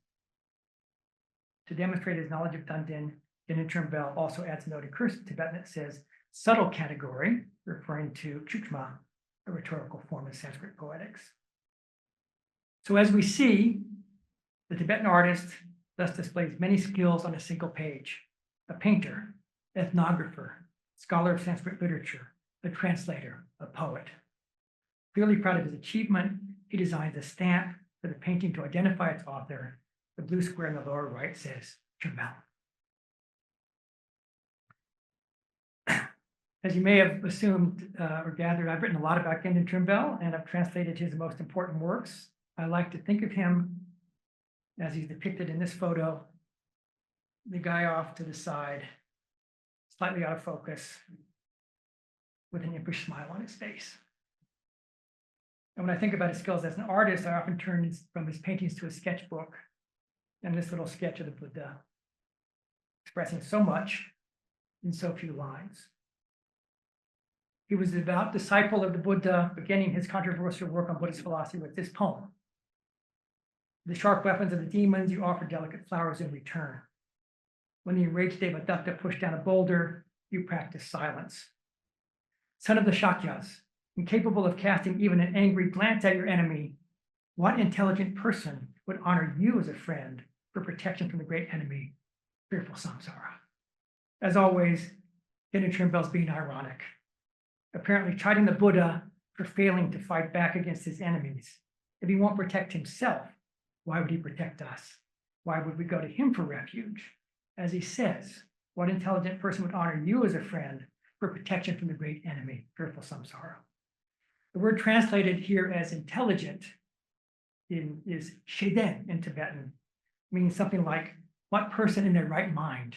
To demonstrate his knowledge of Danden, Gendun Chopel also adds a note in cursive Tibetan that says subtle category, referring to chukma, a rhetorical form of Sanskrit poetics. So as we see, the Tibetan artist thus displays many skills on a single page: a painter, ethnographer, scholar of Sanskrit literature, a translator, a poet. Clearly proud of his achievement, he designs a stamp for the painting to identify its author. The blue square in the lower right says Chopel. As you may have assumed or gathered, I've written a lot about Gendun Chopel, and I've translated his most important works. I like to think of him as he's depicted in this photo, the guy off to the side, slightly out of focus, with an impish smile on his face. And when I think about his skills as an artist, I often turn from his paintings to a sketchbook and this little sketch of the Buddha, expressing so much in so few lines. He was a devout disciple of the Buddha, beginning his controversial work on Buddhist philosophy with this poem. The sharp weapons of the demons, you offer delicate flowers in return. When the enraged Devadatta pushed down a boulder, you practice silence. Son of the Shakyas, incapable of casting even an angry glance at your enemy, what intelligent person would honor you as a friend for protection from the great enemy, fearful samsara? As always, Gendun Chopel's being ironic, apparently chiding the Buddha for failing to fight back against his enemies. If he won't protect himself, why would he protect us? Why would we go to him for refuge? As he says, what intelligent person would honor you as a friend for protection from the great enemy, fearful samsara? The word translated here as intelligent is sheden in Tibetan, meaning something like, what person in their right mind?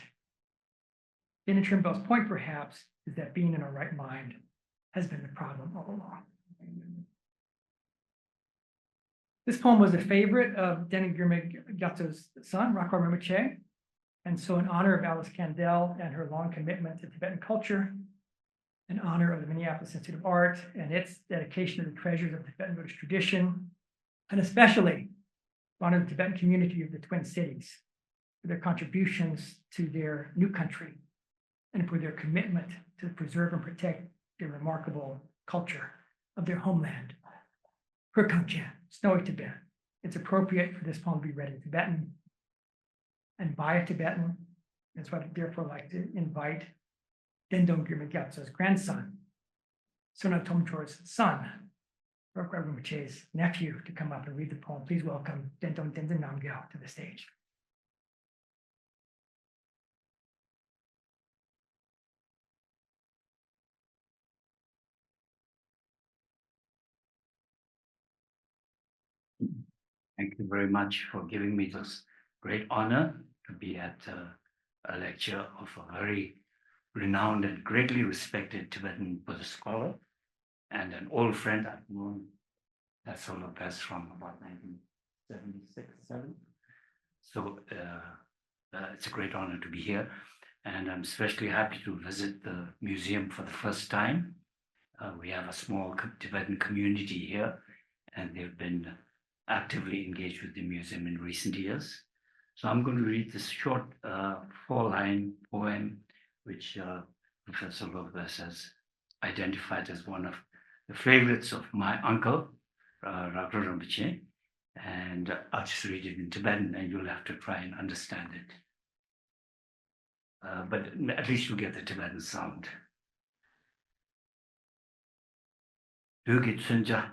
Gendun Chopel's point, perhaps, is that being in our right mind has been the problem all along. This poem was a favorite of Denig Gyatso's son, Rakwa Rinpoche, and so in honor of Alice Kandel and her long commitment to Tibetan culture, in honor of the Minneapolis Institute of Art and its dedication to the treasures of the Tibetan Buddhist tradition, and especially honor the Tibetan community of the Twin Cities for their contributions to their new country and for their commitment to preserve and protect the remarkable culture of their homeland. Kurkamchen, Snowy Tibet. It's appropriate for this poem to be read in Tibetan and by a Tibetan. That's why I'd therefore like to invite Dendong Gyatso's grandson, Sona Tomchor's son, Rokra Rinpoche's nephew, to come up and read the poem. Please welcome Dendong Denden Namgyal to the stage. Thank you very much for giving me this great honor to be at a lecture of a very renowned and greatly respected Tibetan Buddhist scholar and an old friend I've known, that's Lopez, from about 1976, 7. So it's a great honor to be here. And I'm especially happy to visit the museum for the first time. We have a small Tibetan community here, and they've been actively engaged with the museum in recent years. So I'm going to read this short 4-line poem, which Professor Lopez has identified as one of the favorites of my uncle, Raghu Rinpoche. And I'll just read it in Tibetan, and you'll have to try and understand it. But at least you'll get the Tibetan sound. Dugi Tsunja,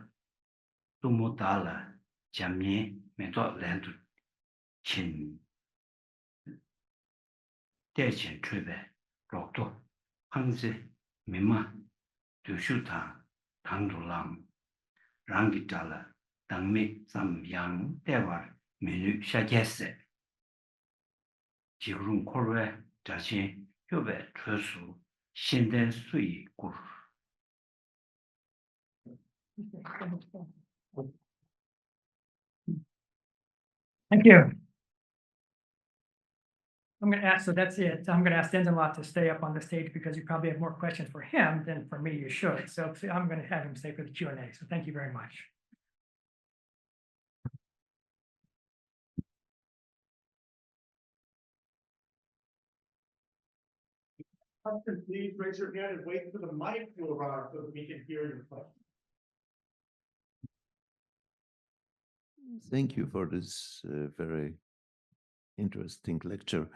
Tumutala, Jamye, Meto Landu, Chin, Dechen Trube, Rokto, Hangzi, Mima, Dushuta, Tangdulam, Rangitala, Dangmi, Sam Yang, Dewar, Minu Shajese, Jigrun Korwe, Dashin, Hube, Trusu, Shinden Sui, Gur. Thank you. I'm going to ask, so that's it. I'm going to ask Dendon to stay up on the stage because you probably have more questions for him than for me, you should. So I'm going to have him stay for the Q&A. So thank you very much. Please raise your hand and wait for the mic to arrive so that we can hear your question. Thank you for this very interesting lecture.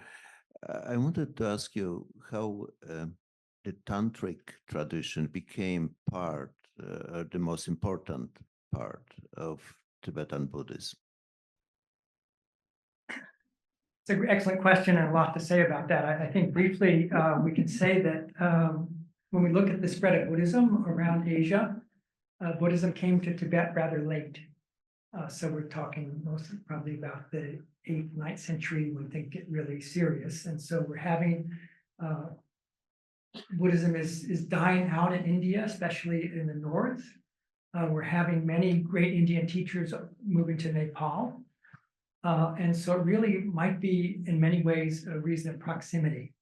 I wanted to ask you how the tantric tradition became part, the most important part of Tibetan Buddhism. It's an excellent question and a lot to say about that. I think briefly we can say that when we look at the spread of Buddhism around Asia, Buddhism came to Tibet rather late. So we're talking mostly probably about the 8th, 9th century when things get really serious. And so we're having Buddhism is dying out in India, especially in the north. We're having many great Indian teachers moving to Nepal. And so it really might be in many ways a reason of proximity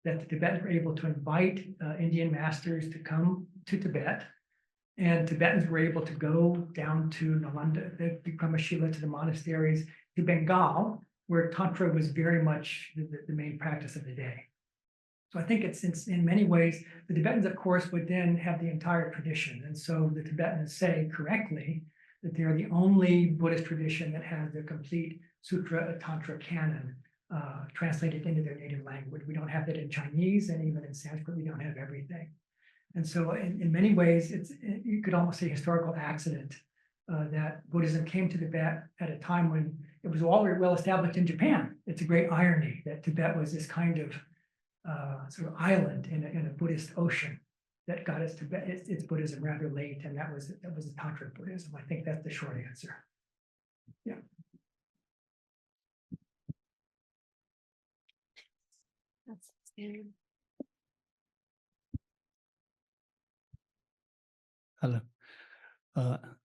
that the Tibetans were able to invite Indian masters to come to Tibet. And Tibetans were able to go down to Nalanda, the Vikramashilas, to the monasteries, to Bengal, where Tantra was very much the main practice of the day. So I think it's in many ways, the Tibetans, of course, would then have the entire tradition. And so the Tibetans say correctly that they're the only Buddhist tradition that has the complete Sutra Tantra canon translated into their native language. We don't have that in Chinese, and even in Sanskrit, we don't have everything. And so in many ways, you could almost say historical accident that Buddhism came to Tibet at a time when it was all well established in Japan. It's a great irony that Tibet was this kind of sort of island in a Buddhist ocean that got its Buddhism rather late, and that was the Tantric Buddhism. I think that's the short answer. Yeah. That's standard. Hello.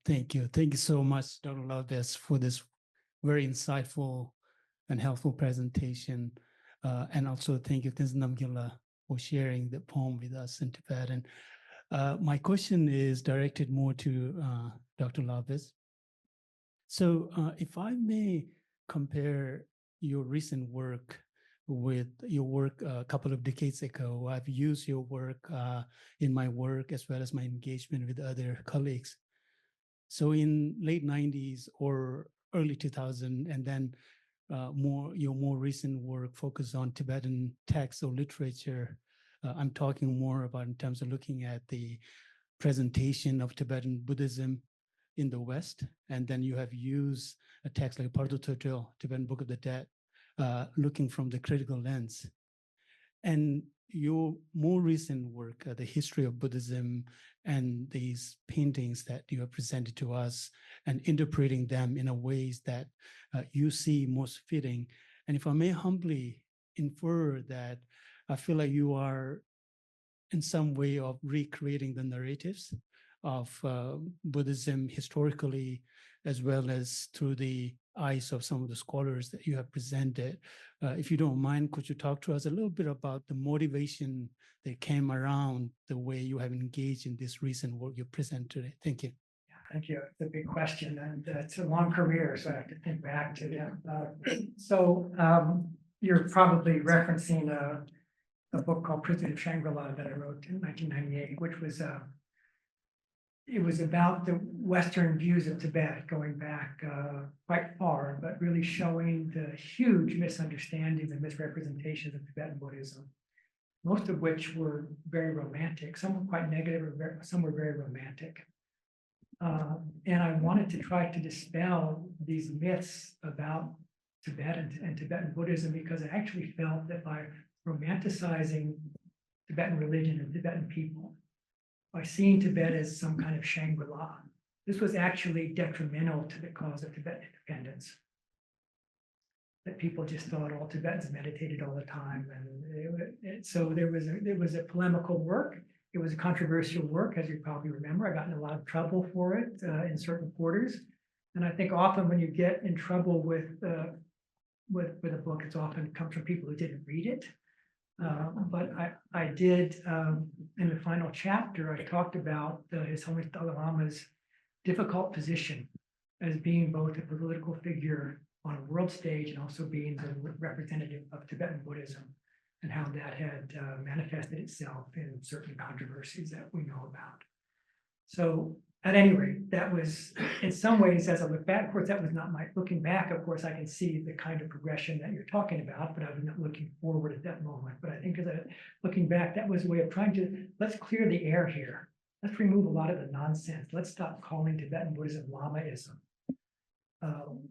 Thank you. Thank you so much, Dr. Lopez, for this very insightful and helpful presentation. And also thank you, Tenzin Namgyal, for sharing the poem with us in Tibetan. My question is directed more to Dr. Lopez. So if I may compare your recent work with your work a couple of decades ago, I've used your work in my work as well as my engagement with other colleagues. So in late 90s or early 2000, and then your more recent work focused on Tibetan texts or literature. I'm talking more about in terms of looking at the presentation of Tibetan Buddhism in the West. And then you have used a text like Pardo Totel, Tibetan Book of the Dead, looking from the critical lens. And your more recent work, the history of Buddhism and these paintings that you have presented to us and interpreting them in a ways that you see most fitting. And if I may humbly infer that I feel like you are in some way of recreating the narratives of Buddhism historically, as well as through the eyes of some of the scholars that you have presented. If you don't mind, could you talk to us a little bit about the motivation that came around the way you have engaged in this recent work you present today? Thank you. Thank you. It's a big question, and it's a long career, so I have to think back to them. You're probably referencing a book called Prison of Shangri-La that I wrote in 1998, which was it was about the Western views of Tibet going back quite far, but really showing the huge misunderstandings and misrepresentations of Tibetan Buddhism, most of which were very romantic. Some were quite negative, some were very romantic. And I wanted to try to dispel these myths about Tibet and Tibetan Buddhism, because I actually felt that by romanticizing Tibetan religion and Tibetan people, by seeing Tibet as some kind of Shangri-La, this was actually detrimental to the cause of Tibetan independence. That people just thought all Tibetans meditated all the time, and so there was a polemical work. It was a controversial work, as you probably remember. I got in a lot of trouble for it in certain quarters, and I think often when you get in trouble with a book, it's often comes from people who didn't read it. But I did, in the final chapter, I talked about His Holiness Dalai Lama's difficult position as being both a political figure on a world stage and also being the representative of Tibetan Buddhism, and how that had manifested itself in certain controversies that we know about. So at any rate, that was, in some ways, as I look back, of course, that was not my, looking back, of course, I can see the kind of progression that you're talking about, but I was not looking forward at that moment. But I think as looking back, that was a way of trying to, let's clear the air here. Let's remove a lot of the nonsense. Let's stop calling Tibetan Buddhism Lamaism.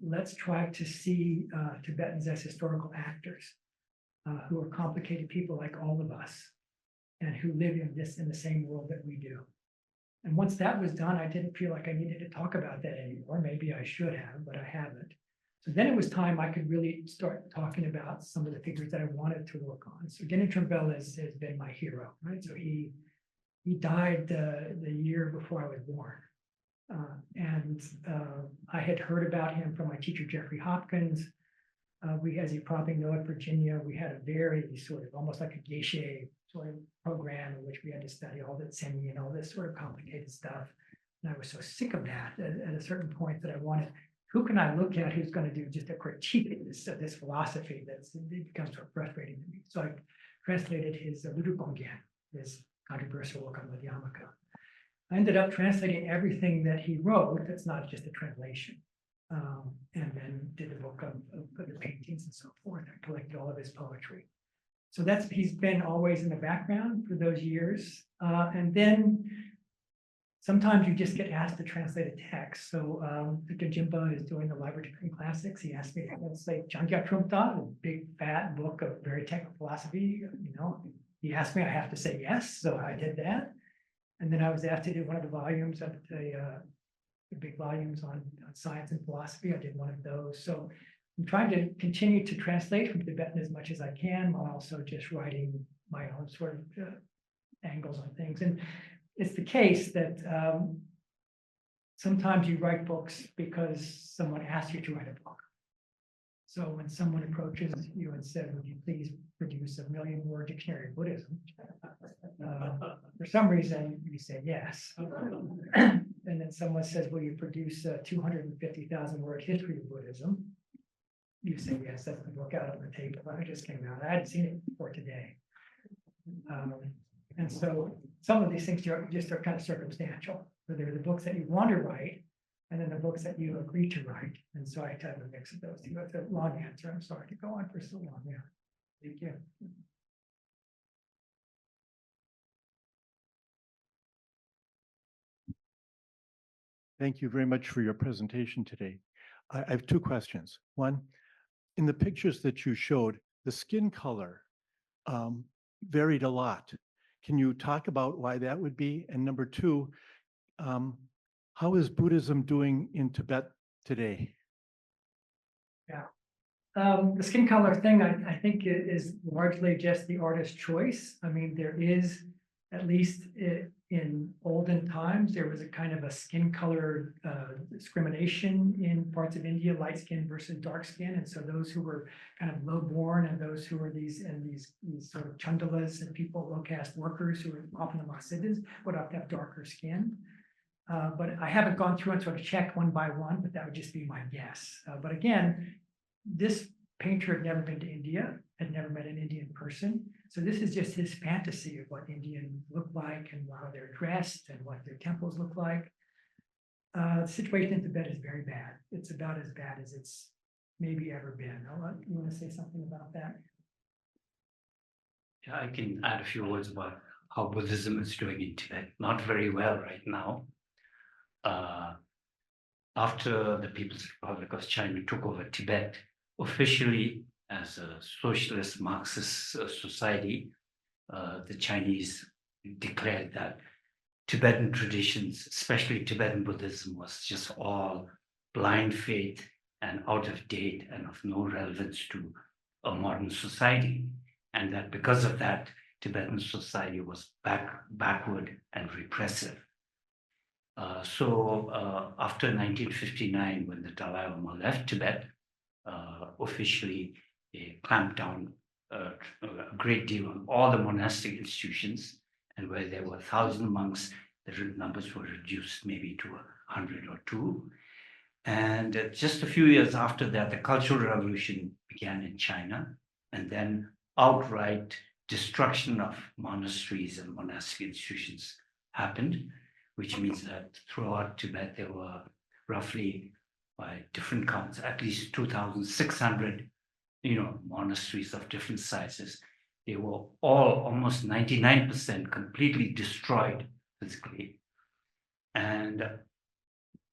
Let's try to see Tibetans as historical actors who are complicated people like all of us, and who live in the same world that we do. And once that was done, I didn't feel like I needed to talk about that anymore. Maybe I should have, but I haven't. So then it was time I could really start talking about some of the figures that I wanted to work on. So Gendun Chopel has been my hero, right? So he died the year before I was born. I had heard about him from my teacher, Jeffrey Hopkins. As you probably know, at Virginia, we had a very sort of almost like a geisha sort of program in which we had to study all the Tseni and all this sort of complicated stuff. And I was so sick of that at a certain point that I wanted, who can I look at who's going to do just a critique of this philosophy it becomes so frustrating to me. So I translated his Ludwig, his controversial work on Madhyamaka. I ended up translating everything that he wrote. That's not just a translation. And then did the book of the paintings and so forth. I collected all of his poetry. So he's been always in the background for those years. And then sometimes you just get asked to translate a text. So Victor Jimba is doing the Library of Tibetan Classics. He asked me to translate Tsong-kha-pa, a big fat book of very technical philosophy. He asked me, I have to say yes. So I did that. And then I was asked to do one of the volumes of the big volumes on science and philosophy. I did one of those. So I'm trying to continue to translate from Tibetan as much as I can, while also just writing my own sort of angles on things. And it's the case that sometimes you write books because someone asks you to write a book. So when someone approaches you and said, would you please produce a 1,000,000-word dictionary of Buddhism? For some reason, you say yes. And then someone says, will you produce a 250,000 word history of Buddhism? You say yes, that's the book out on the table. It just came out. I hadn't seen it before today. And so some of these things just are kind of circumstantial. So there are the books that you want to write, and then the books that you agree to write. And so I have a mix of those two. That's a long answer. I'm sorry to go on for so long. Yeah. Thank you. Thank you very much for your presentation today. I have two questions. One, in the pictures that you showed, the skin color varied a lot. Can you talk about why that would be? And number two, how is Buddhism doing in Tibet today? Yeah. The skin color thing, I think it is largely just the artist's choice. I mean, there is, at least in olden times, there was a kind of a skin color discrimination in parts of India, light skin versus dark skin. And so those who were kind of low born and those who were these sort of chandalas and people, low caste workers who were often the mahāsiddhas would have to have darker skin. But I haven't gone through and sort of checked one by one, but that would just be my guess. But again, this painter had never been to India, had never met an Indian person. So this is just his fantasy of what Indians look like and how they're dressed and what their temples look like. The situation in Tibet is very bad. It's about as bad as it's maybe ever been. You want to say something about that? Yeah, I can add a few words about how Buddhism is doing in Tibet. Not very well right now. After the People's Republic of China took over Tibet, officially as a socialist Marxist society, the Chinese declared that Tibetan traditions, especially Tibetan Buddhism, was just all blind faith and out of date and of no relevance to a modern society. And that because of that, Tibetan society was backward and repressive. So after 1959, when the Dalai Lama left Tibet, officially they clamped down a great deal on all the monastic institutions, and where there were 1,000 monks, the numbers were reduced maybe to 100 or 2. And just a few years after that, the Cultural Revolution began in China, and then outright destruction of monasteries and monastic institutions happened, which means that throughout Tibet, there were roughly, by different counts, at least 2,600, monasteries of different sizes. They were all, almost 99%, completely destroyed physically. And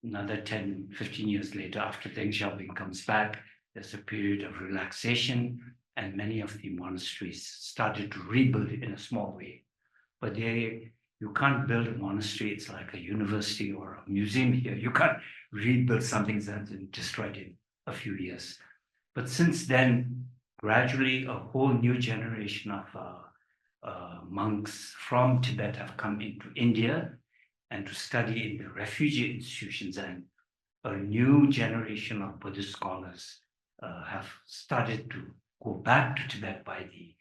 another 10, 15 years later, after Deng Xiaoping comes back, there's a period of relaxation, and many of the monasteries started to rebuild in a small way. But you can't build a monastery. It's like a university or a museum here. You can't rebuild something that's been destroyed in a few years. But since then, gradually a whole new generation of monks from Tibet have come into India and to study in the refugee institutions, and a new generation of Buddhist scholars have started to go back to Tibet by the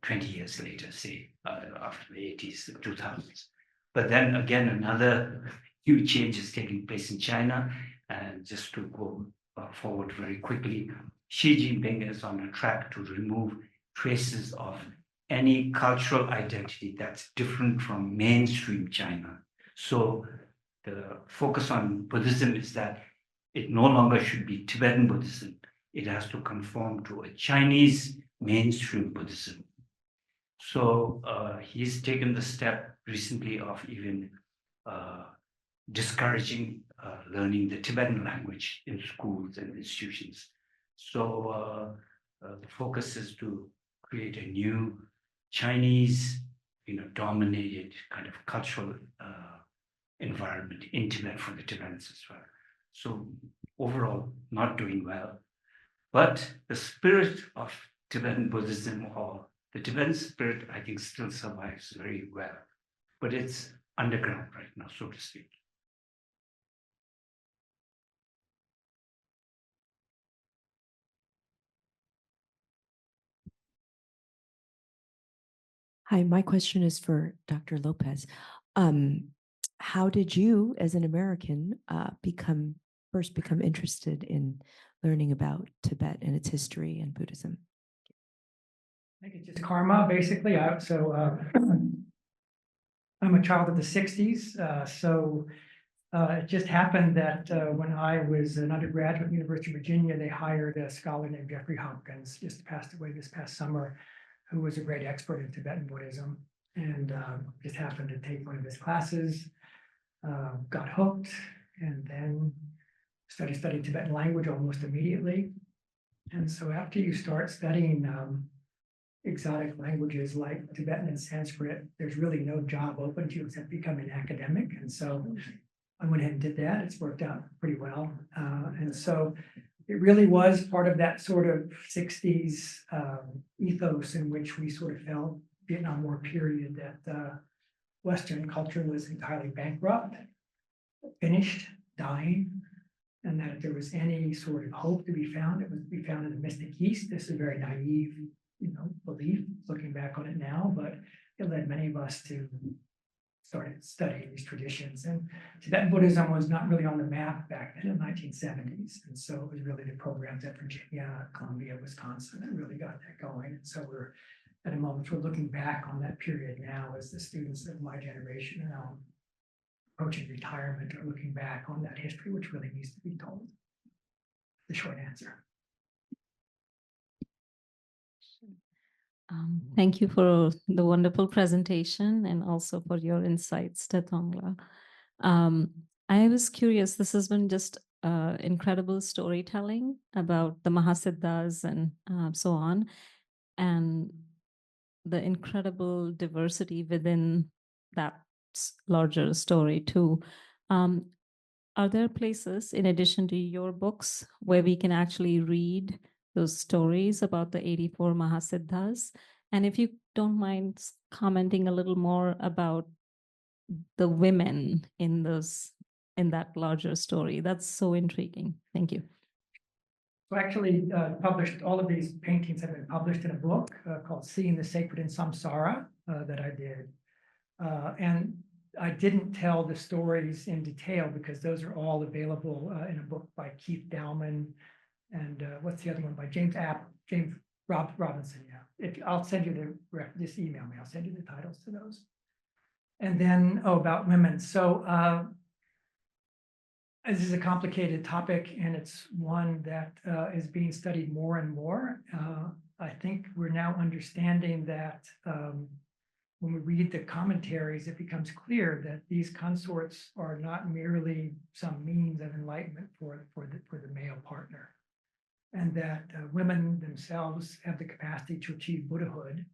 20 years later, say, after the 80s, 2000s. But then again, another huge change is taking place in China. And just to go forward very quickly, Xi Jinping is on a track to remove traces of any cultural identity that's different from mainstream China. So the focus on Buddhism is that it no longer should be Tibetan Buddhism. It has to conform to a Chinese mainstream Buddhism. So he's taken the step recently of even discouraging learning the Tibetan language in schools and institutions. So the focus is to create a new Chinese, dominated kind of cultural environment in Tibet for the Tibetans as well. So overall, not doing well. But the spirit of Tibetan Buddhism, or the Tibetan spirit, I think still survives very well. But it's underground right now, so to speak. Hi, my question is for Dr. Lopez. How did you, as an American, first become interested in learning about Tibet and its history and Buddhism? I think it's just karma, basically. I'm a child of the 60s, it just happened that when I was an undergraduate at the University of Virginia, they hired a scholar named Jeffrey Hopkins, just passed away this past summer, who was a great expert in Tibetan Buddhism, and just happened to take one of his classes, got hooked, and then studied Tibetan language almost immediately. And so after you start studying exotic languages like Tibetan and Sanskrit, there's really no job open to you except becoming an academic. And so I went ahead and did that. It's worked out pretty well. And so it really was part of that sort of 60s ethos in which we sort of felt Vietnam War period that Western culture was entirely bankrupt, finished, dying, and that if there was any sort of hope to be found, it was to be found in the mystic East. This is a very naive, belief looking back on it now, but it led many of us to start studying these traditions. And Tibetan Buddhism was not really on the map back then in the 1970s. And so it was really the programs at Virginia, Columbia, Wisconsin that really got that going. And so we're at a moment we're looking back on that period now as the students of my generation are now approaching retirement or looking back on that history, which really needs to be told. The short answer. Thank you for the wonderful presentation and also for your insights, Tetongla. I was curious, this has been just incredible storytelling about the mahāsiddhas and so on, and the incredible diversity within that larger story too. Are there places, in addition to your books, where we can actually read those stories about the 84 mahāsiddhas? And if you don't mind commenting a little more about the women in that larger story, that's so intriguing. Thank you. So actually published, all of these paintings have been published in a book called Seeing the Sacred in Samsara that I did. And I didn't tell the stories in detail because those are all available in a book by Keith Dowman and what's the other one by James Robinson. Yeah, I'll send you just email me. I'll send you the titles to those. And then about women. So this is a complicated topic, and it's one that is being studied more and more. I think we're now understanding that when we read the commentaries, it becomes clear that these consorts are not merely some means of enlightenment for the male partner, and that women themselves have the capacity to achieve Buddhahood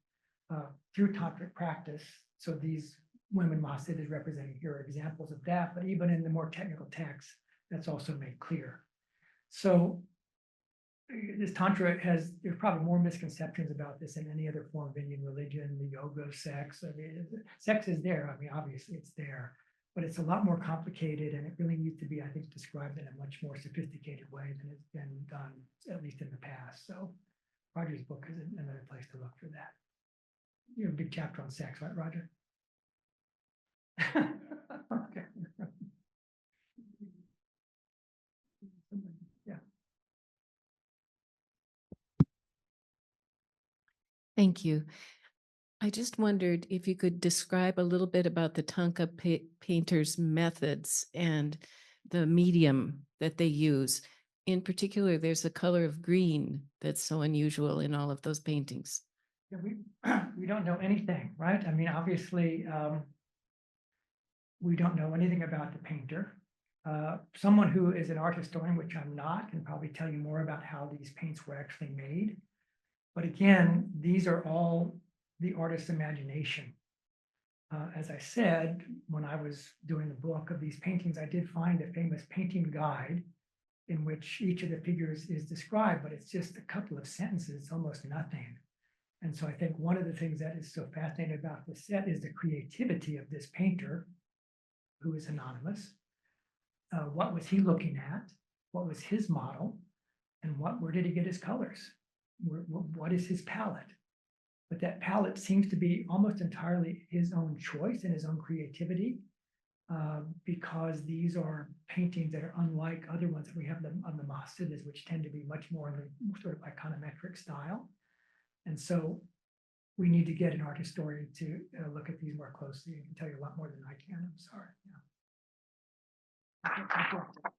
through tantric practice. So these women mahāsiddhas representing here are examples of that, but even in the more technical texts, that's also made clear. So this tantra there's probably more misconceptions about this than any other form of Indian religion, the yoga, sex. I mean, sex is there. I mean, obviously it's there, but it's a lot more complicated, and it really needs to be, I think, described in a much more sophisticated way than it's been done, at least in the past. So Roger's book is another place to look for that. You have a big chapter on sex, right, Roger? Okay. Yeah. Thank you. I just wondered if you could describe a little bit about the Tsong-kha-pa painters' methods and the medium that they use. In particular, there's a color of green that's so unusual in all of those paintings. Yeah, we don't know anything, right? I mean, obviously, we don't know anything about the painter. Someone who is an art historian, which I'm not, can probably tell you more about how these paints were actually made. But again, these are all the artist's imagination. As I said, when I was doing the book of these paintings, I did find a famous painting guide in which each of the figures is described, but it's just a couple of sentences, almost nothing. And so I think one of the things that is so fascinating about this set is the creativity of this painter, who is anonymous. What was he looking at? What was his model? And where did he get his colors? What is his palette? But that palette seems to be almost entirely his own choice and his own creativity, because these are paintings that are unlike other ones that we have on the mahāsiddhas, which tend to be much more in the sort of iconometric style. And so we need to get an art historian to look at these more closely and tell you a lot more than I can. I'm sorry. Yeah.